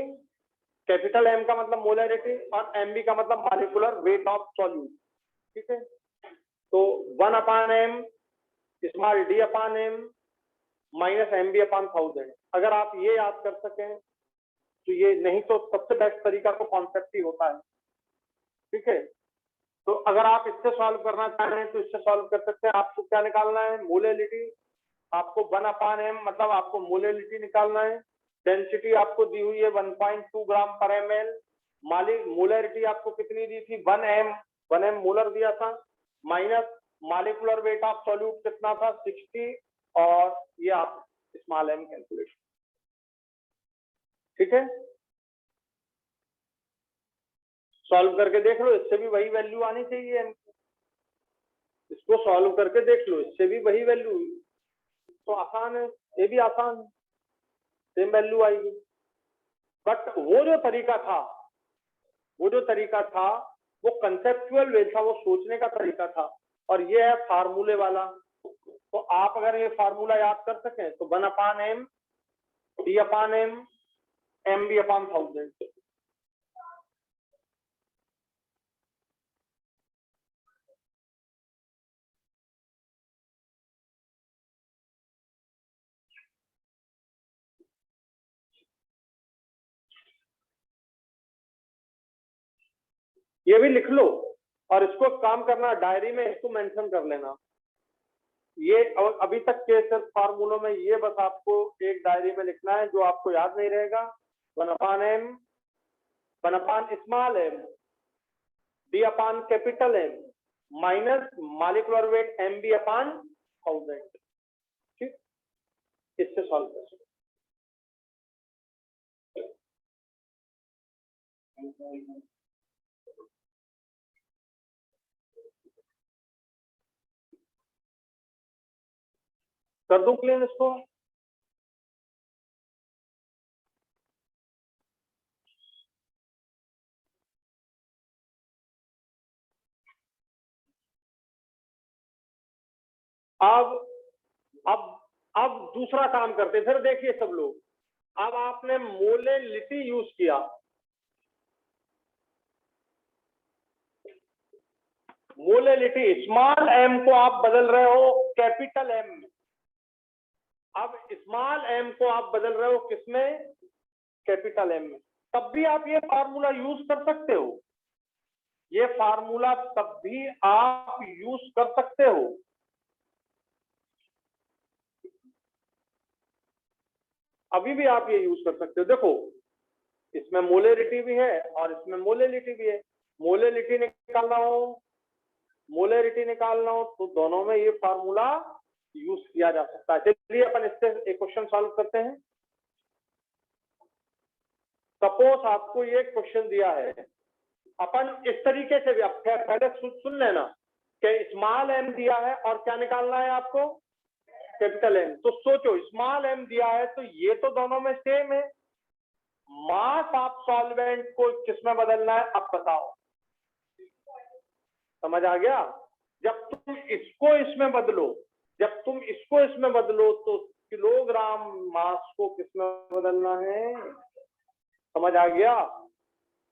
कैपिटल M का मतलब मोलैरिटी और MB का मतलब मॉलिक्यूलर वेट ऑफ सॉल्यूट। ठीक है, तो 1/m small d/m minus MB/1000। अगर आप ये याद कर सकें तो ये, नहीं तो सबसे बेस्ट तरीका तो कॉन्सेप्ट ही होता है। ठीक है, तो अगर आप इससे सॉल्व करना चाहें तो इससे सॉल्व कर सकते हैं। आपको क्या निकालना है? मोलैलिटी। आपको 1/m मतलब आपको मोलैलिटी निकालना है। डेंसिटी आपको दी हुई है 1.2 ग्राम पर ml। मोलैरिटी आपको कितनी दी थी? 1m मोलर दिया था, minus molecular weight of solute कितना था? 60, और ये आप स्मॉल m कैलकुलेशन। ठीक है, सॉल्व करके देख लो, इससे भी वही वैल्यू आनी चाहिए। इसको सॉल्व करके देख लो, इससे भी वही वैल्यू, तो आसान है, ये भी आसान है, सेम वैल्यू आएगी। बट वो जो तरीका था वो कंसेप्चुअल वे था, वो सोचने का तरीका था, और ये है फार्मूले वाला। तो आप अगर ये फार्मूला याद कर सकें तो 1/m d/m MB/1000। ये भी लिख लो, और इसको काम करना, डायरी में इसको मेंशन कर लेना। ये अभी तक के सिर्फ फार्मूलों में ये बस आपको एक डायरी में लिखना है, जो आपको याद नहीं रहेगा। 1/m 1/स्मॉल m d/कैपिटल M minus molecular weight MB/1000। ठीक, इससे सॉल्व कर सकते। कर दूं क्लीन इसको? अब अब अब दूसरा काम करते हैं। फिर देखिए सब लोग, अब आपने मोलैलिटी यूज किया। मोलैलिटी स्मॉल m को आप बदल रहे हो कैपिटल M में। अब स्मॉल m को आप बदल रहे हो किसमें? कैपिटल M में। तब भी आप ये फार्मूला यूज कर सकते हो, ये फार्मूला तब भी आप यूज कर सकते हो। अभी भी आप ये यूज कर सकते हो। देखो, इसमें मोलैरिटी भी है और इसमें मोलैलिटी भी है। मोलैलिटी निकालना हो तो दोनों में ये फार्मूला यूज किया जा सकता है। चलिए अपन इससे एक क्वेश्चन सॉल्व करते हैं। सपोज आपको ये क्वेश्चन दिया है, अपन इस तरीके से भी पहले सुन लेना कि स्मॉल m दिया है और क्या निकालना है आपको? Capital M। तो सोचो, स्मॉल m दिया है तो ये तो दोनों में सेम है। मास ऑफ सॉल्वेंट को किसमें बदलना है, अब बताओ। समझ आ गया? जब तुम इसको इसमें बदलो तो किलोग्राम मास को किसमें बदलना है? समझ आ गया?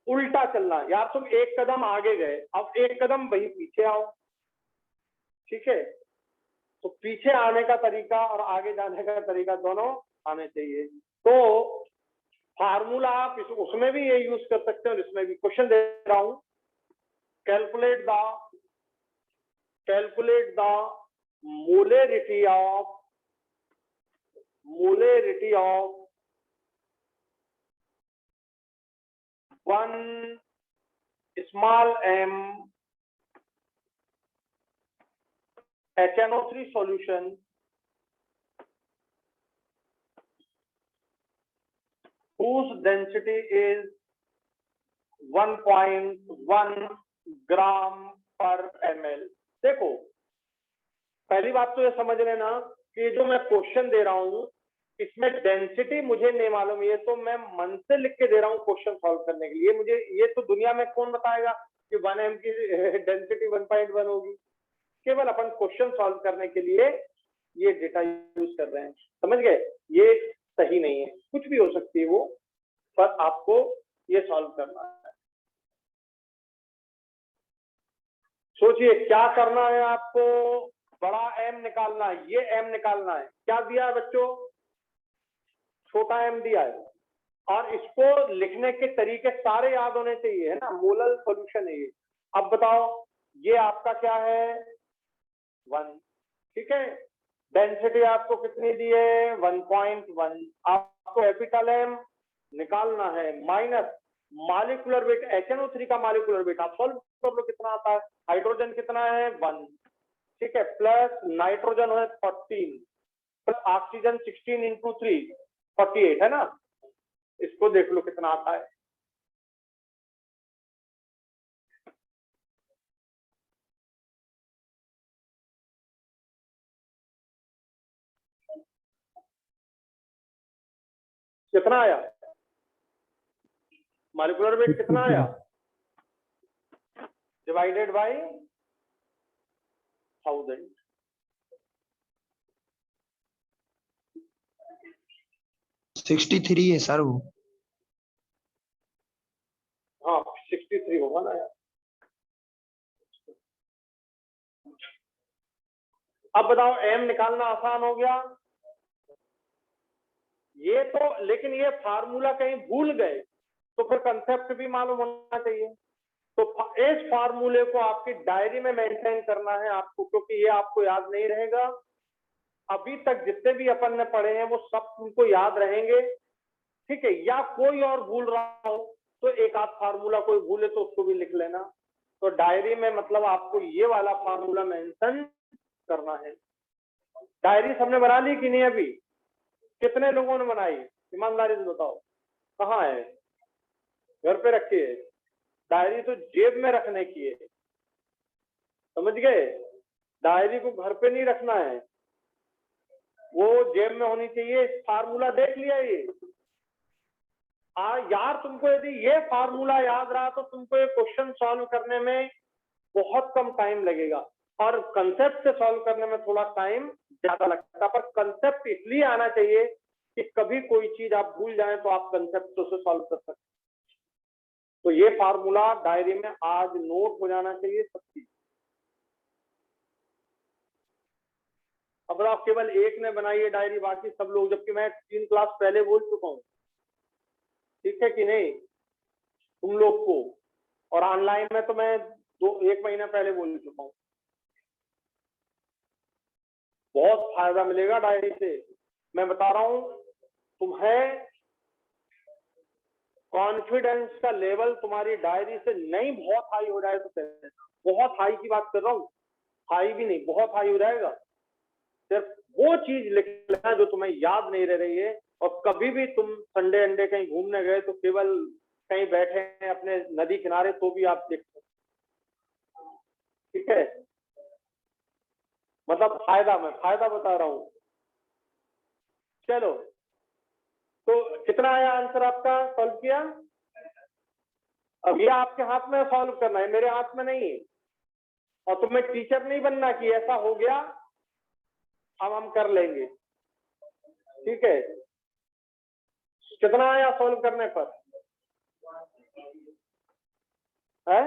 उल्टा चलना यार, तुम एक कदम आगे गए, अब एक कदम वही पीछे आओ। ठीक है, तो पीछे आने का तरीका और आगे जाने का तरीका दोनों आने चाहिए। तो फार्मूला आप उसमें भी ये यूज कर सकते हो, इसमें भी। क्वेश्चन दे रहा हूं, calculate the molarity of 1 small m HNO3 solution whose density is 1.1 gram पर ml। देखो पहली बात तो ये समझ लेना कि जो मैं क्वेश्चन दे रहा हूं इसमें डेंसिटी मुझे नहीं मालूम, ये तो मैं मन से लिख के दे रहा हूँ क्वेश्चन सॉल्व करने के लिए। मुझे ये तो दुनिया में कौन बताएगा कि 1m की डेंसिटी 1.1 होगी। केवल अपन क्वेश्चन सॉल्व करने के लिए ये डेटा यूज कर रहे हैं, समझ गए। ये सही नहीं है, कुछ भी हो सकती है वो, पर आपको ये सॉल्व करना है। सोचिए क्या करना है आपको, बड़ा m निकालना है, ये m निकालना है। क्या दिया है बच्चों, छोटा m दिया है, और इसको लिखने के तरीके सारे याद होने चाहिए, है ना। मोलल सॉल्यूशन है ये। अब बताओ ये आपका क्या है, 1, ठीक है। डेंसिटी आपको कितनी दी है, 1.1। आपको कैपिटल एम निकालना है माइनस मॉलिक्यूलर वेट, HNO3 का मॉलिक्यूलर वेट आप सॉल्व कर लो कितना आता है। हाइड्रोजन कितना है, 1, ठीक है, प्लस नाइट्रोजन है 14, प्लस ऑक्सीजन 16 इंटू 3 48, है ना। इसको देख लो कितना आता है। कितना आया मॉलिक्यूलर वेट, कितना आया, डिवाइडेड बाय 1000। $63 है सर वो। हाँ 63 होगा ना यार। अब बताओ m निकालना आसान हो गया। ये तो, लेकिन ये फार्मूला कहीं भूल गए तो फिर कंसेप्ट भी मालूम होना चाहिए। तो इस फार्मूले को आपकी डायरी में मेंटेन करना है आपको, क्योंकि ये आपको याद नहीं रहेगा। अभी तक जितने भी अपन ने पढ़े हैं वो सब तुमको याद रहेंगे, ठीक है। या कोई और भूल रहा हो तो एक आध फार्मूला कोई भूले तो उसको भी लिख लेना। तो डायरी में मतलब आपको ये वाला फार्मूला मेंशन करना है। डायरी सबने बना ली कि नहीं अभी, कितने लोगों ने बनाई, ईमानदारी से बताओ। कहाँ है, घर पे रखी है। डायरी तो जेब में रखने की है, समझ गए। डायरी को घर पे नहीं रखना है, वो जेब में होनी चाहिए। फार्मूला देख लिया ये यार, तुमको यदि ये फार्मूला याद रहा तो तुमको ये क्वेश्चन सॉल्व करने में बहुत कम टाइम लगेगा, और कंसेप्ट से सॉल्व करने में थोड़ा टाइम ज्यादा लगता है। पर कंसेप्ट इसलिए आना चाहिए कि कभी कोई चीज आप भूल जाएं तो आप कंसेप्ट से सॉल्व कर सकते। तो ये फार्मूला डायरी में आज नोट हो जाना चाहिए सब चीज। अब आप केवल एक ने बनाई है डायरी, बाकी सब लोग, जबकि मैं 3 क्लास पहले बोल चुका हूँ, ठीक है कि नहीं तुम लोग को। और ऑनलाइन में तो मैं 1 महीना पहले बोल चुका हूँ। बहुत फायदा मिलेगा डायरी से, मैं बता रहा हूँ तुम्हें। कॉन्फिडेंस का लेवल तुम्हारी डायरी से नहीं बहुत हाई हो जाए तो बहुत हाई की बात कर रहा हूँ, हाई भी नहीं, बहुत हाई हो जाएगा। सिर्फ वो चीज लिख लेना जो तुम्हें याद नहीं रह रही है। और कभी भी तुम संडे अंडे कहीं घूमने गए तो केवल कहीं बैठे हैं अपने नदी किनारे तो भी आप देख सकते, ठीक है। मतलब फायदा, मैं फायदा बता रहा हूँ। चलो, तो कितना आया आंसर आपका, सॉल्व किया। अब ये आपके हाथ में सॉल्व करना है, मेरे हाथ में नहीं है। और तुम्हें टीचर नहीं बनना कि ऐसा हो गया अब हम कर लेंगे, ठीक है। कितना आया सॉल्व करने पर है,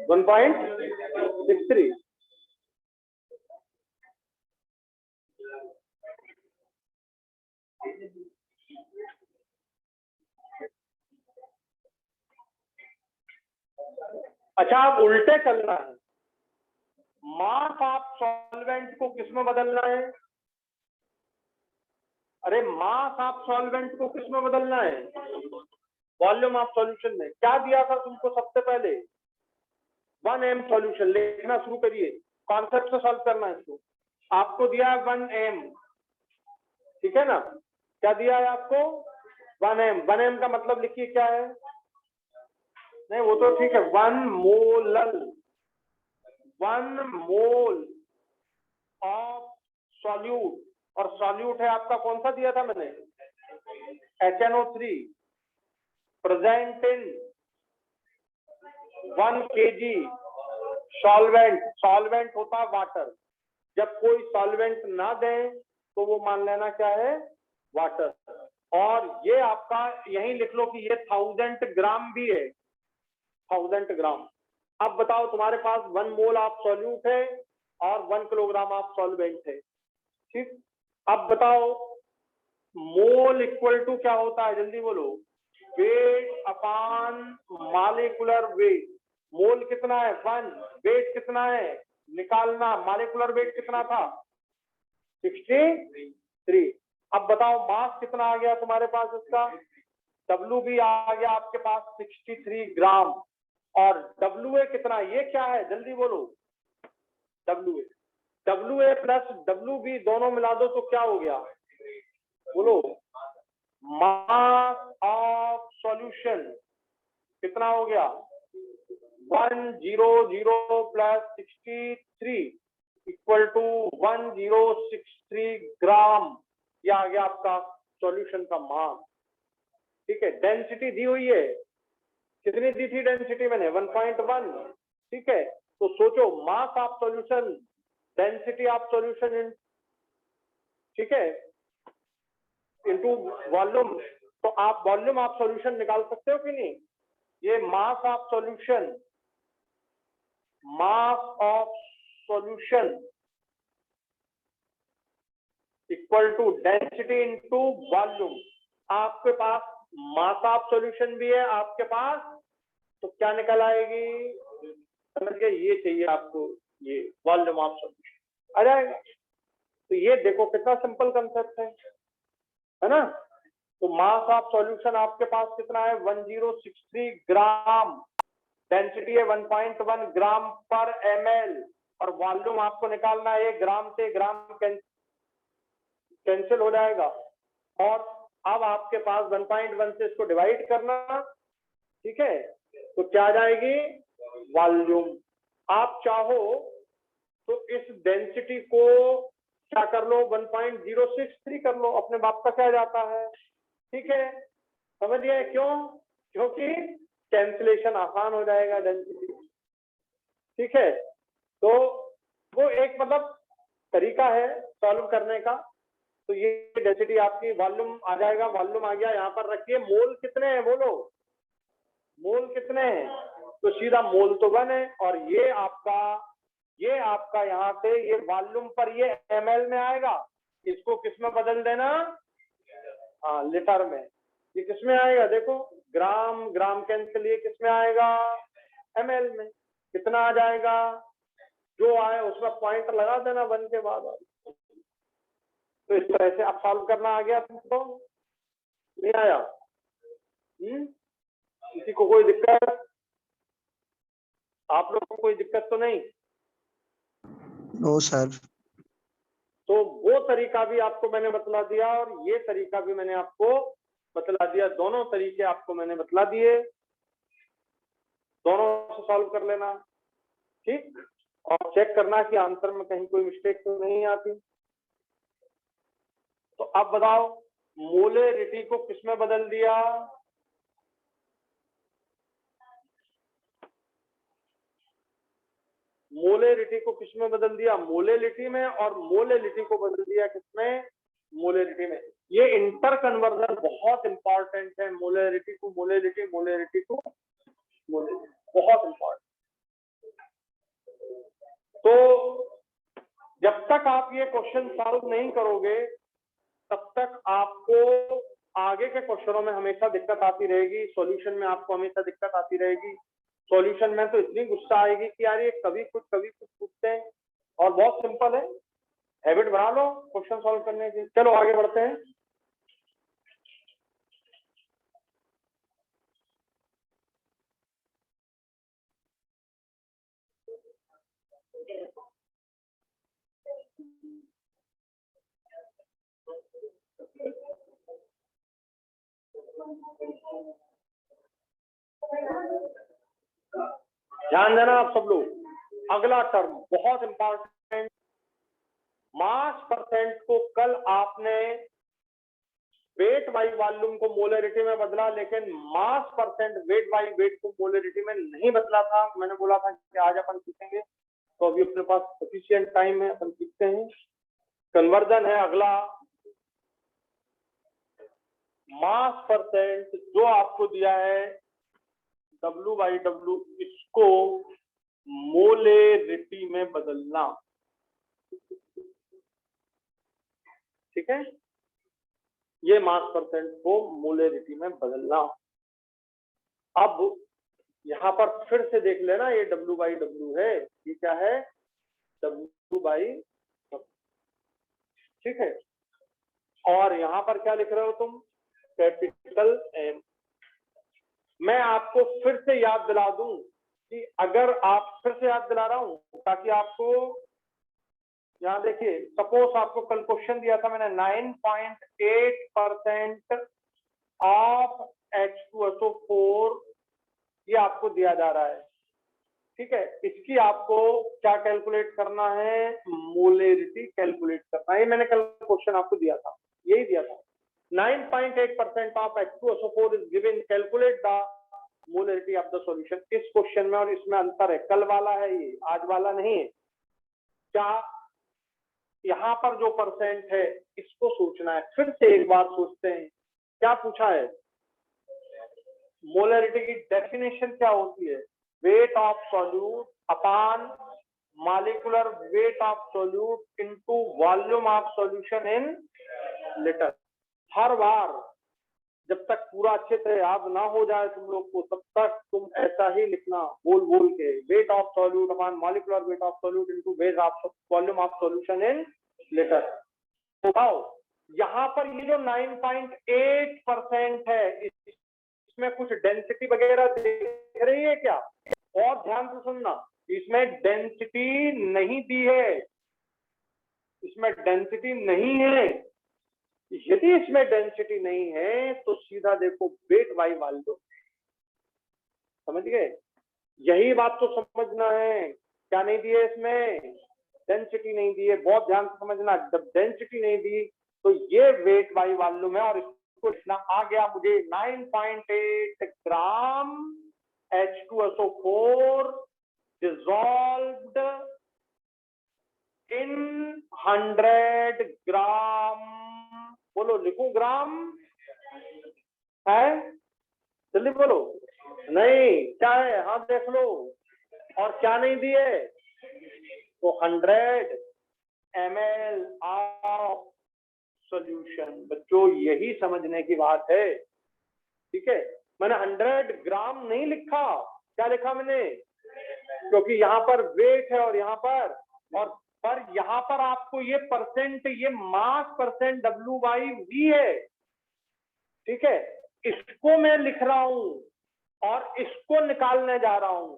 1.63। अच्छा अब उल्टे चलना है, मास ऑफ सॉल्वेंट को किस में बदलना है। अरे मास ऑफ सॉल्वेंट को किस में बदलना है, वॉल्यूम ऑफ सॉल्यूशन में। क्या दिया था तुमको सबसे पहले, 1m सॉल्यूशन। लिखना शुरू करिए, कॉन्सेप्ट से सॉल्व करना है इसको। आपको दिया है 1m, ठीक है ना। क्या दिया है आपको, 1m। 1m का मतलब लिखिए क्या है, नहीं वो तो ठीक है, 1 मोलल 1 मोल ऑफ सॉल्यूट, और सॉल्यूट है आपका कौन सा दिया था मैंने, HNO3, present in 1 kg solvent, solvent होता है वाटर, जब कोई सॉल्वेंट ना दें तो वो मान लेना क्या है, वाटर। और ये आपका यही लिख लो कि ये 1000 ग्राम भी है, 1000 ग्राम। अब बताओ तुम्हारे पास 1 मोल ऑफ सॉल्यूट है और 1 किलोग्राम ऑफ सॉल्वेंट है, ठीक। अब बताओ मोल इक्वल टू क्या होता है, जल्दी बोलो, वेट अपॉन मॉलिक्यूलर वेट। मोल कितना है 1, वेट कितना है निकालना, मॉलिक्यूलर वेट कितना था 63। अब बताओ मास कितना आ गया तुम्हारे पास इसका, W भी आ गया आपके पास 63 ग्राम, और WA कितना, ये क्या है जल्दी बोलो, WA प्लस WB दोनों मिला दो तो क्या हो गया, बोलो, मास ऑफ सॉल्यूशन कितना हो गया, 100 प्लस 63 इक्वल टू 1063 ग्राम। ये आ गया आपका सॉल्यूशन का मास, ठीक है। डेंसिटी दी हुई है, कितनी दी थी डेंसिटी मैंने, 1.1, ठीक है। तो सोचो मास of solution, density of solution, ठीक है, इनटू वॉल्यूम। तो आप वॉल्यूम ऑफ सॉल्यूशन निकाल सकते हो कि नहीं, ये mass of solution, mass of solution equal to density into volume. आपके पास मास ऑफ सॉल्यूशन भी है आपके पास, तो क्या निकल आएगी, समझ गए, ये चाहिए आपको, ये वॉल्यूम ऑफ सॉल्यूशन आ जाएगा। तो ये देखो कितना सिंपल कंसेप्ट है ना। तो मास ऑफ सॉल्यूशन आपके पास कितना है 1063 ग्राम, डेंसिटी है 1.1 ग्राम पर ml, और वॉल्यूम आपको निकालना है, ग्राम से ग्राम कैंसिल हो जाएगा, और अब आपके पास 1.1 से इसको डिवाइड करना, ठीक है, तो क्या आ जाएगी वॉल्यूम। आप चाहो तो इस डेंसिटी को क्या कर लो 1.063 कर लो, अपने बाप का क्या जाता है, ठीक है, समझिए क्यों, क्योंकि कैंसिलेशन आसान हो जाएगा डेंसिटी, ठीक है। तो वो एक मतलब तरीका है सॉल्व करने का। तो ये डेंसिटी आपकी वॉल्यूम आ जाएगा, वॉल्यूम आ गया, यहाँ पर रखिए मोल कितने हैं बोलो, मोल कितने हैं, तो सीधा मोल तो 1 है, और ये आपका यहाँ से ये वॉल्यूम पर ये ml में आएगा, इसको किस में बदल देना, हाँ लीटर में। ये किस में आएगा देखो, ग्राम ग्राम कैंसिल, ये किस में आएगा ml में, कितना आ जाएगा, जो आए उसमें पॉइंट लगा देना 1 के बाद। तो इस तरह से आप सॉल्व करना आ गया तुमको, नहीं आया, किसी को कोई दिक्कत, आप लोग को कोई दिक्कत तो नहीं, नो सर। तो वो तरीका भी आपको मैंने बतला दिया, और ये तरीका भी मैंने आपको बतला दिया, दोनों तरीके आपको मैंने बतला दिए, दोनों से सॉल्व कर लेना, ठीक, और चेक करना कि आंसर में कहीं कोई मिस्टेक तो नहीं आती। तो अब बताओ मोलेरिटी को किसमें बदल दिया, मोलेरिटी को किसमें बदल दिया, मोलेलिटी में, और मोलेलिटी को बदल दिया किसमें, मोलेरिटी में। ये इंटर कन्वर्जन बहुत इंपॉर्टेंट है, मोलेरिटी टू मोलेलिटी, मोलेरिटी टू मोलेलिटी, बहुत इंपॉर्टेंट। तो जब तक आप ये क्वेश्चन सॉल्व नहीं करोगे तब तक आपको आगे के क्वेश्चनों में हमेशा दिक्कत आती रहेगी, सॉल्यूशन में आपको हमेशा दिक्कत आती रहेगी। सॉल्यूशन में तो इतनी गुस्सा आएगी कि यार ये कभी कुछ पूछते हैं, और बहुत सिंपल है, हैबिट बना लो क्वेश्चन सॉल्व करने की। चलो आगे बढ़ते हैं। ध्यान देना आप सब लोग, अगला टर्म बहुत इंपॉर्टेंट, मास परसेंट को कल आपने वेट बाई वॉल्यूम को मोलरिटी में बदला, लेकिन मास परसेंट वेट बाई वेट को मोलरिटी में नहीं बदला था। मैंने बोला था कि आज अपन सीखेंगे, तो अभी अपने पास सफिशिएंट टाइम है, अपन सीखते हैं। कन्वर्जन है अगला, मास परसेंट जो आपको दिया है W/W, इसको मोलेरिटी में बदलना। ठीक है, ये मास परसेंट को मोलेरिटी में बदलना। अब यहां पर फिर से देख लेना, ये W/W है, ये क्या है W/W, ठीक है। और यहां पर क्या लिख रहे हो तुम, कैपिटल M। मैं आपको फिर से याद दिला दूं कि अगर आप, फिर से याद दिला रहा हूं ताकि आपको, यहां देखिए, सपोज आपको कल क्वेश्चन दिया था मैंने, 9.8% ऑफ H2SO4 ये आपको दिया जा रहा है, ठीक है। इसकी आपको क्या कैलकुलेट करना है, मोलेरिटी कैलकुलेट करना है। ये मैंने कल क्वेश्चन आपको दिया था, यही दिया था, 9.8% of H2SO4 is given, calculate the molarity of the solution. इस क्वेश्चन में और इसमें अंतर है, कल वाला है ये, आज वाला नहीं है। क्या यहां पर जो परसेंट है इसको सोचना है, फिर से एक बार सोचते हैं। क्या पूछा है, मोलरिटी की डेफिनेशन क्या होती है, weight of solute upon molecular weight of solute into volume of solution in litre. हर बार जब तक पूरा अच्छे से याद ना हो जाए तुम लोग को, तब तक तुम ऐसा ही लिखना बोल बोल के, wait of solute upon molecular weight of solute into weight of volume of solution in litre. बताओ यहाँ पर ये जो 9.8% है, इसमें कुछ डेंसिटी वगैरह दिख रही है क्या? और ध्यान से सुनना, इसमें डेंसिटी नहीं दी है, इसमें डेंसिटी नहीं है। यदि इसमें डेंसिटी नहीं है तो सीधा देखो वेट बाई वॉल्यूम, समझ गए? यही बात तो समझना है। क्या नहीं दी है इसमें? डेंसिटी नहीं दी है, बहुत ध्यान से समझना। जब डेंसिटी नहीं दी तो ये वेट बाई वॉल्यूम है, और इसको लिखना आ गया मुझे 9.8 ग्राम H2SO4 dissolved in 100 ग्राम। बोलो, लिखूं ग्राम है? जल्दी बोलो। नहीं, क्या है? हाँ देख लो। और क्या नहीं दिए? तो 100 ml ऑफ सॉल्यूशन। बच्चों यही समझने की बात है, ठीक है। मैंने 100 ग्राम नहीं लिखा, क्या लिखा मैंने? क्योंकि यहाँ पर वेट है और यहाँ पर यहाँ पर आपको ये परसेंट, ये मास परसेंट W/V है, ठीक है। इसको मैं लिख रहा हूं और इसको निकालने जा रहा हूं,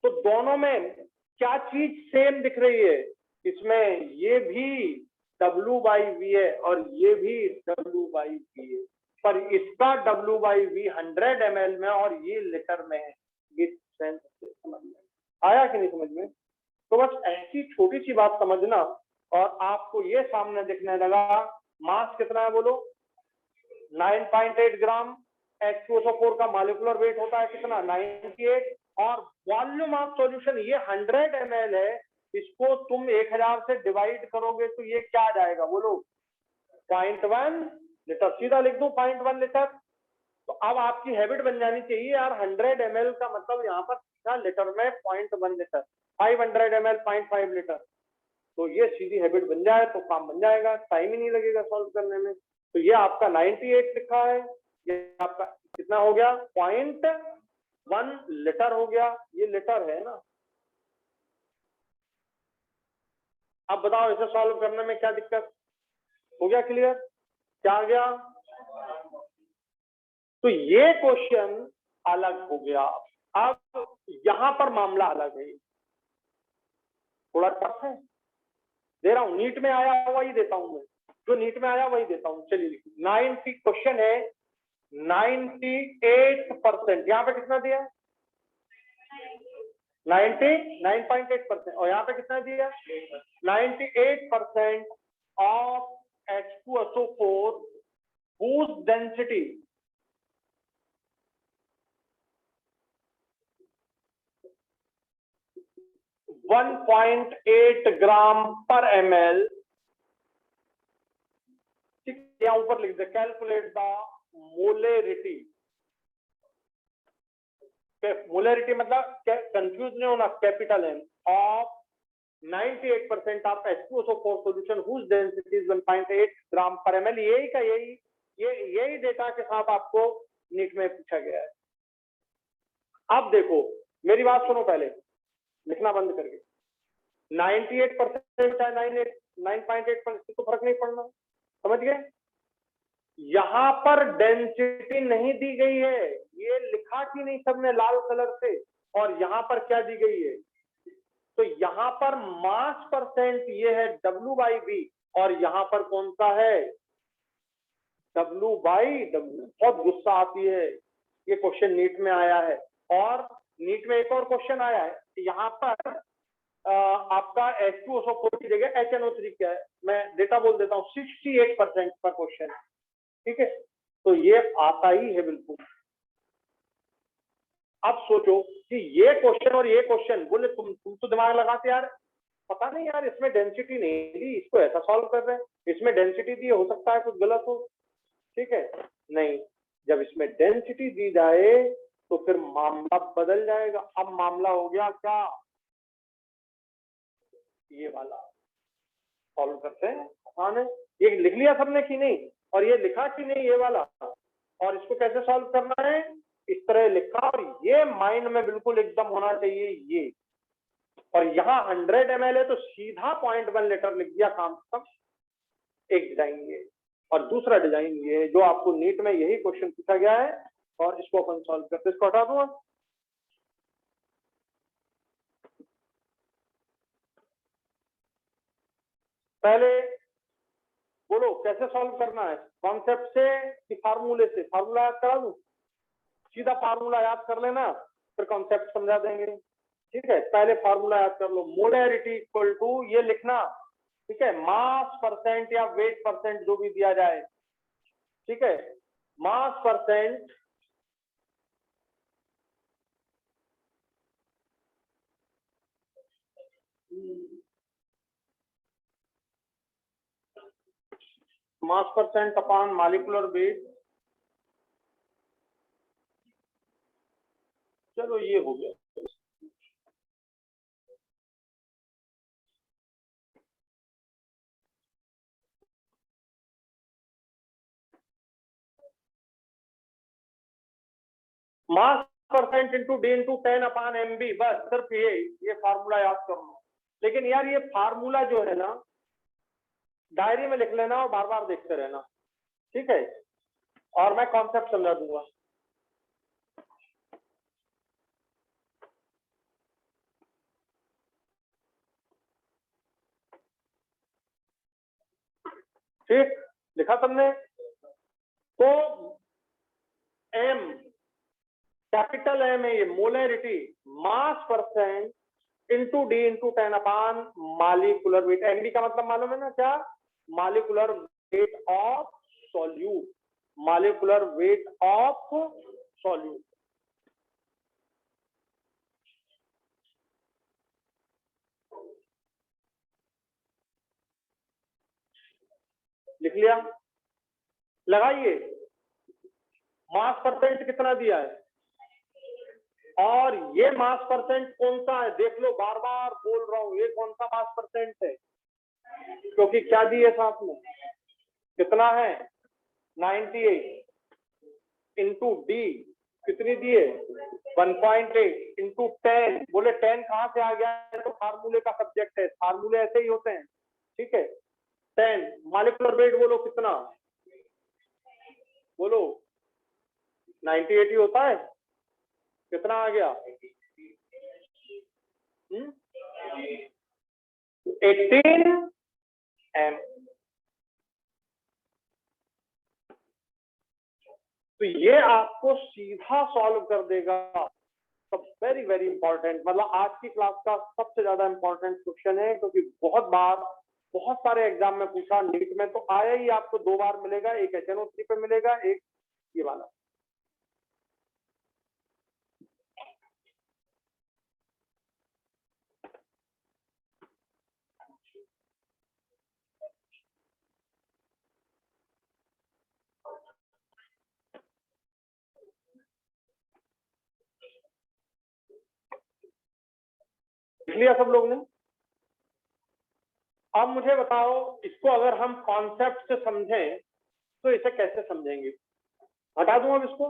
तो दोनों में क्या चीज सेम दिख रही है? इसमें ये भी W/V है और ये भी W/V है, पर इसका W/V 100 ml में और ये लीटर में है। ये सेंस समझ में आया कि नहीं समझ में? तो बस ऐसी छोटी सी बात समझना और आपको ये सामने दिखने लगा। मास कितना है बोलो? 9.8 ग्राम। H2SO4 का मॉलिक्यूलर वेट होता है कितना? 98। और वॉल्यूम ऑफ सॉल्यूशन ये 100 ml है, इसको तुम 1000 से डिवाइड करोगे तो ये क्या आ जाएगा बोलो? 0.1 लीटर। सीधा लिख दूं 0.1 लीटर। तो अब आपकी हैबिट बन जानी चाहिए यार, 100 ml का मतलब यहाँ पर सीधा लीटर में 0.1 लीटर, 500 ml 0.5 लीटर। तो ये सीधी हैबिट बन जाए तो काम बन जाएगा, टाइम ही नहीं लगेगा सॉल्व करने में। तो ये आपका 98 लिखा है, ये आपका कितना हो गया? 0.1 लीटर हो गया। ये लीटर है ना। अब बताओ इसे सॉल्व करने में क्या दिक्कत? हो गया क्लियर? क्या आ गया? तो ये क्वेश्चन अलग हो गया। अब यहां पर मामला अलग है, थोड़ा टफ है, दे रहा हूं। नीट में आया हुआ ही देता हूं मैं, जो नीट में आया वही देता हूं। चलिए, 90 क्वेश्चन है, 98%। यहां पे कितना दिया? 99.8%। और यहाँ पे कितना दिया? 98% of H2SO4 whose density 1.8 gram पर ml। यहाँ ऊपर लिख दे, कैलकुलेट द मोलेरिटी। मोलेरिटी मतलब कंफ्यूज नहीं होना, capital M, of 98% of H2SO4 solution whose density is 1.8 gram पर ml। यही का यही डेटा के साथ आपको नीट में पूछा गया है। अब देखो मेरी बात सुनो, पहले लिखना बंद करके। 98% चाहे 9.8% तो फर्क नहीं पड़ना, समझ गए? यहां पर डेंसिटी नहीं दी गई है, ये लिखा कि नहीं सबने लाल कलर से, और यहां पर क्या दी गई है? तो यहां पर मास परसेंट ये है W/V, और यहां पर कौन सा है? W/W। बहुत गुस्सा आती है, ये क्वेश्चन नीट में आया है। और नीट में एक और क्वेश्चन आया है, यहाँ पर आपका H2SO4 की जगह HNO3 क्या है, मैं डेटा बोल देता हूँ, 68% का क्वेश्चन है, ठीक है? तो ये आता ही है बिल्कुल। अब सोचो कि ये क्वेश्चन और ये क्वेश्चन, बोले तुम तो दिमाग लगाते यार, पता नहीं यार इसमें डेंसिटी नहीं दी, इसको ऐसा सॉल्व कर रहे हैं, इसमें डेंसिटी दी, हो सकता है कुछ गलत हो, ठीक है? नहीं, जब इसमें डेंसिटी दी जाए तो फिर मामला बदल जाएगा। अब मामला हो गया क्या? ये वाला सॉल्व करते हैं, आसान है। ये लिख लिया सबने कि नहीं? और ये लिखा कि नहीं ये वाला? और इसको कैसे सॉल्व करना है? इस तरह लिखा, और ये माइंड में बिल्कुल एकदम होना चाहिए ये। और यहाँ 100 ml है तो सीधा 0.1 लीटर लिख दिया, काम खत्म। एक डिजाइन ये, और दूसरा डिजाइन ये, जो आपको नीट में यही क्वेश्चन पूछा गया है, और इसको अपन सॉल्व करते, इसको हटा दूंगा। पहले बोलो कैसे सॉल्व करना है, कॉन्सेप्ट से कि फार्मूले से? फार्मूला याद करा दूं? सीधा फार्मूला याद कर लेना, फिर कॉन्सेप्ट समझा देंगे, ठीक है? पहले फार्मूला याद कर लो, मोलैरिटी इक्वल टू, ये लिखना, ठीक है, मास परसेंट या वेट परसेंट जो भी दिया जाए, ठीक है? मास परसेंट मास परसेंट अपॉन मॉलिक्यूलर वेट। चलो ये हो गया। मास percent into D into 10 upon MB, बस सिर्फ ये फार्मूला याद कर लो। लेकिन यार ये फार्मूला जो है ना, डायरी में लिख लेना और बार बार देखते रहना, ठीक है? और मैं कॉन्सेप्ट समझा दूंगा। ठीक, लिखा सबने? तो M, कैपिटल M है ये, मोलैरिटी, मास percent into D into 10 upon molecular wait. MB का मतलब मालूम है ना क्या? Molecular weight of solute, molecular weight of solute. लिख लिया? लगाइए, मास परसेंट कितना दिया है, और ये मास परसेंट कौन सा है देख लो, बार बार बोल रहा हूं, ये कौन सा मास परसेंट है? क्योंकि क्या दिए साथ में, कितना है? 98 इंटू डी कितनी दिए? 1.8 इंटू 10। बोले 10 कहां से आ गया? तो फार्मूले का सब्जेक्ट है, फार्मूले ऐसे ही होते हैं, ठीक है? 10 मॉलिक्यूलर वेट बोलो कितना, बोलो 98 ही होता है, कितना आ गया? 18 M। तो ये आपको सीधा सॉल्व कर देगा वेरी वेरी इंपॉर्टेंट, मतलब आज की क्लास का सबसे ज्यादा इंपॉर्टेंट क्वेश्चन है, क्योंकि बहुत बार बहुत सारे एग्जाम में पूछा, नीट में तो आया ही, आपको 2 बार मिलेगा, एक HNO3 पे मिलेगा, एक ये वाला। लिख लिया सब लोग ने? अब मुझे बताओ, इसको अगर हम कॉन्सेप्ट से समझें तो इसे कैसे समझेंगे? हटा दूं अब इसको?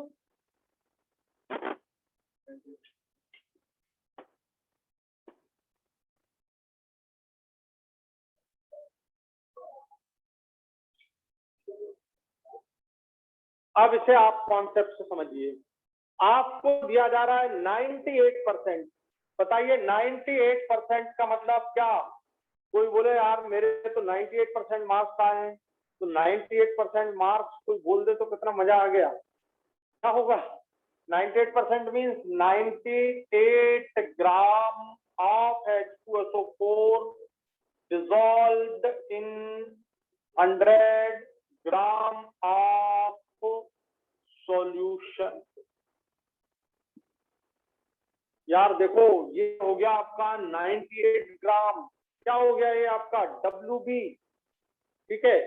अब इसे आप कॉन्सेप्ट से समझिए। आपको दिया जा रहा है 98%। बताइए 98% का मतलब क्या? कोई बोले यार मेरे तो 98% मार्क्स आए हैं, तो 98% मार्क्स कोई बोल दे तो कितना मजा आ गया। क्या होगा? 98% means 98 gram of H2SO4 dissolved in 100 gram of solution। यार देखो, ये हो गया आपका 98 ग्राम। क्या हो गया ये आपका? WB। ठीक है,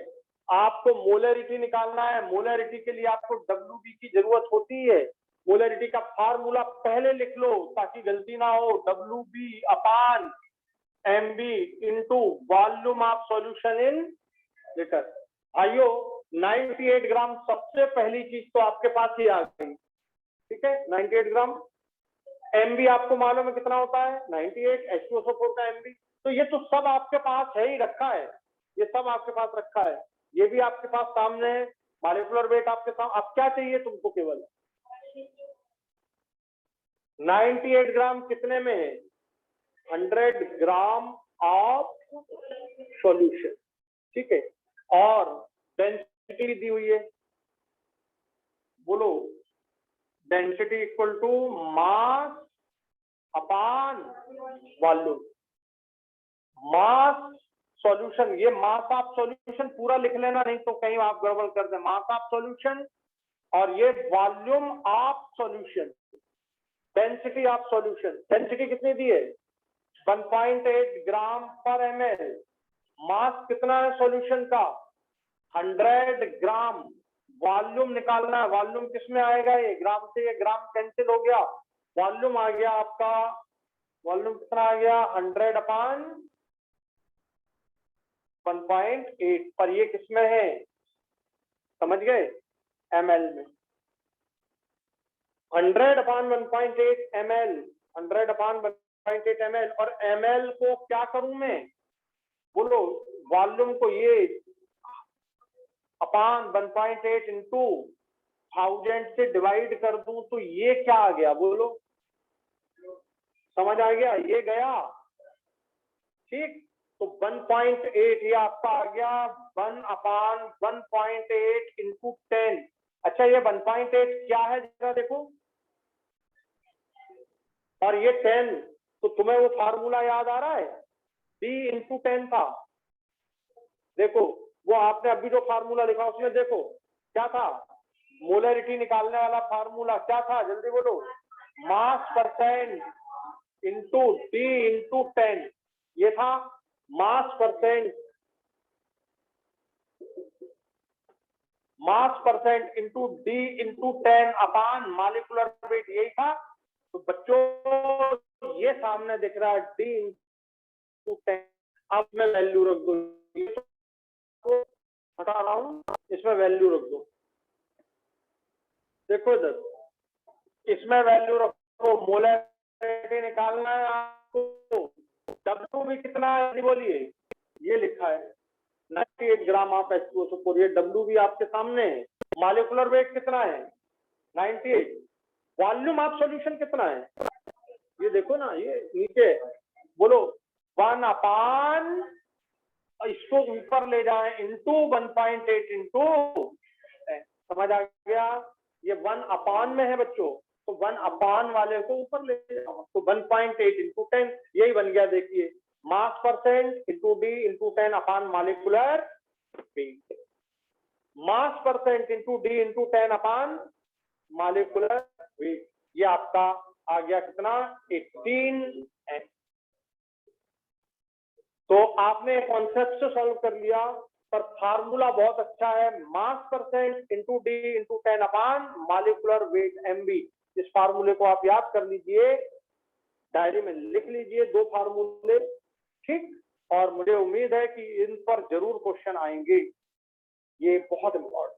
आपको मोलरिटी निकालना है। मोलरिटी के लिए आपको WB की जरूरत होती है। मोलरिटी का फार्मूला पहले लिख लो ताकि गलती ना हो। WB upon MB into volume of solution in litre. भाइयों 98 ग्राम सबसे पहली चीज तो आपके पास ही आ गई। ठीक है, 98 ग्राम। MB आपको मालूम है कितना होता है? 98 H2SO4 का MB। तो ये तो सब आपके पास है ही, रखा है, ये सब आपके पास रखा है, ये भी आपके पास सामने है। मॉलिक्यूलर वेट आपके सामने। अब क्या चाहिए तुमको? केवल 98 ग्राम कितने में है? 100 ग्राम ऑफ सॉल्यूशन। ठीक है, और डेंसिटी दी हुई है। बोलो, density equal to mass upon volume. Mass solution, ये मास ऑफ सॉल्यूशन पूरा लिख लेना, नहीं तो कहीं आप गड़बड़ कर दे। मास ऑफ सॉल्यूशन और ये volume of solution, density of solution. Density कितनी दी है? 1.8 ग्राम पर ml। मास कितना है सॉल्यूशन का? 100 ग्राम। वॉल्यूम निकालना है। वॉल्यूम किस में आएगा? ये ग्राम से ये ग्राम कैंसिल हो गया, वॉल्यूम आ गया आपका। वॉल्यूम कितना आ गया? 100 अपान 1.8। पर ये किसमें है? समझ गए? ml में। 100 अपान 1.8 ml, 100 अपान 1.8 ml। और ml को क्या करूं मैं? बोलो, वॉल्यूम को ये अपान 1.8 इंटू 1000 से डिवाइड कर दूं तो ये क्या आ गया? बोलो, समझ आ गया? ये गया। ठीक, तो 1.8 ये आपका आ गया 1 अपान 1.8 इंटू 10। अच्छा, ये 1.8 क्या है जरा देखो, और ये 10। तो तुम्हें वो फार्मूला याद आ रहा है? B इंटू 10 था। देखो, वो आपने अभी जो फार्मूला लिखा उसमें देखो क्या था? मोलरिटी निकालने वाला फार्मूला क्या था? जल्दी बोलो। मास परसेंट इंटू D इंटू 10, ये था मास परसेंट। मास percent into D into 10 upon molecular wait, यही था। तो बच्चों ये सामने दिख रहा है D इंटू 10। अब मैं वैल्यू रख दो, हटा रहा हूं, इसमें वैल्यू रख दो। देखो इधर, इसमें वैल्यू रखो। मोलरिटी निकालना है आपको। W भी कितना है बोलिए? ये लिखा है 98 ग्राम ऑफ H2SO4। ये W भी आपके सामने है। मॉलिक्यूलर वेट कितना है? 98। वॉल्यूम ऑफ सॉल्यूशन कितना है? ये देखो ना, ये नीचे। बोलो, 1 अपान, इसको ऊपर ले जाए, इंटू 1.8 इंटू। समझ आ गया? ये 1 अपान में है बच्चों, तो 1 अपान वाले को ऊपर ले जाओ, तो 1.8 इंटू 10 यही बन गया। देखिए mass percent into D into 10 upon molecular weight, mass percent into D into 10 upon molecular weight, ये आपका आ गया कितना 18। तो आपने कॉन्सेप्ट से सॉल्व कर लिया, पर फार्मूला बहुत अच्छा है, mass percent into D into 10 upon molecular wait MB. इस फार्मूले को आप याद कर लीजिए, डायरी में लिख लीजिए 2 फार्मूले, ठीक। और मुझे उम्मीद है कि इन पर जरूर क्वेश्चन आएंगे, ये बहुत इंपॉर्टेंट।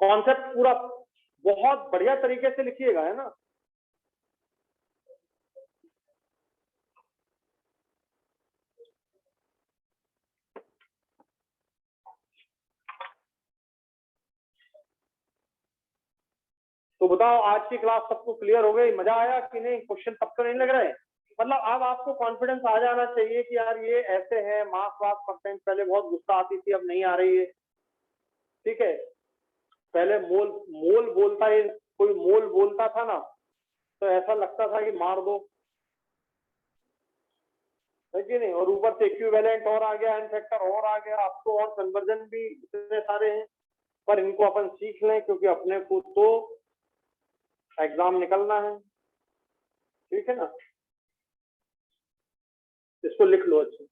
कॉन्सेप्ट पूरा बहुत बढ़िया तरीके से लिखिएगा, है ना। तो बताओ आज की क्लास सबको क्लियर हो गई, मजा आया कि नहीं, क्वेश्चन तब तो नहीं लग रहे? मतलब अब आपको कॉन्फिडेंस आ जाना चाहिए कि यार ये ऐसे है, मास वास परसेंट, पहले बहुत गुस्सा आती थी अब नहीं आ रही है, ठीक है। पहले मोल मोल बोलता है, कोई मोल बोलता था ना तो ऐसा लगता था कि मार दो, है कि नहीं। और ऊपर से इक्विवेलेंट और आ गया, एन फैक्टर और आ गया, अब तो और कन्वर्जन भी इतने सारे हैं, पर इनको अपन सीख लें क्योंकि अपने को तो एग्जाम निकलना है, ठीक है ना। इसको लिख लो अच्छे।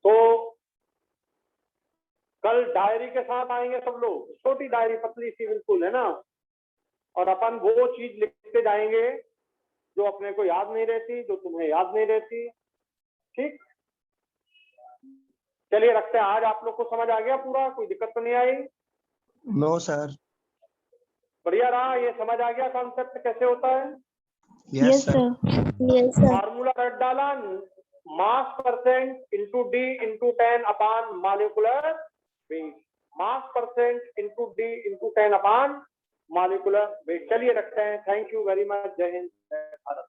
तो कल डायरी के साथ आएंगे सब लोग, छोटी डायरी पतली सी बिल्कुल, है ना। और अपन वो चीज लिखते जाएंगे जो अपने को याद नहीं रहती, जो तुम्हें याद नहीं रहती, ठीक। चलिए रखते हैं, आज आप लोग को समझ आ गया पूरा, कोई दिक्कत तो नहीं आई? No sir. बढ़िया रहा, ये समझ आ गया कॉन्सेप्ट कैसे होता है? Yes sir. Yes sir. Formula रट डाला, mass percent into D into 10 upon molecular weight, mass percent into D into 10 upon molecular weight. चलिए रखते हैं, थैंक यू वेरी मच, जय हिंद जय भारत।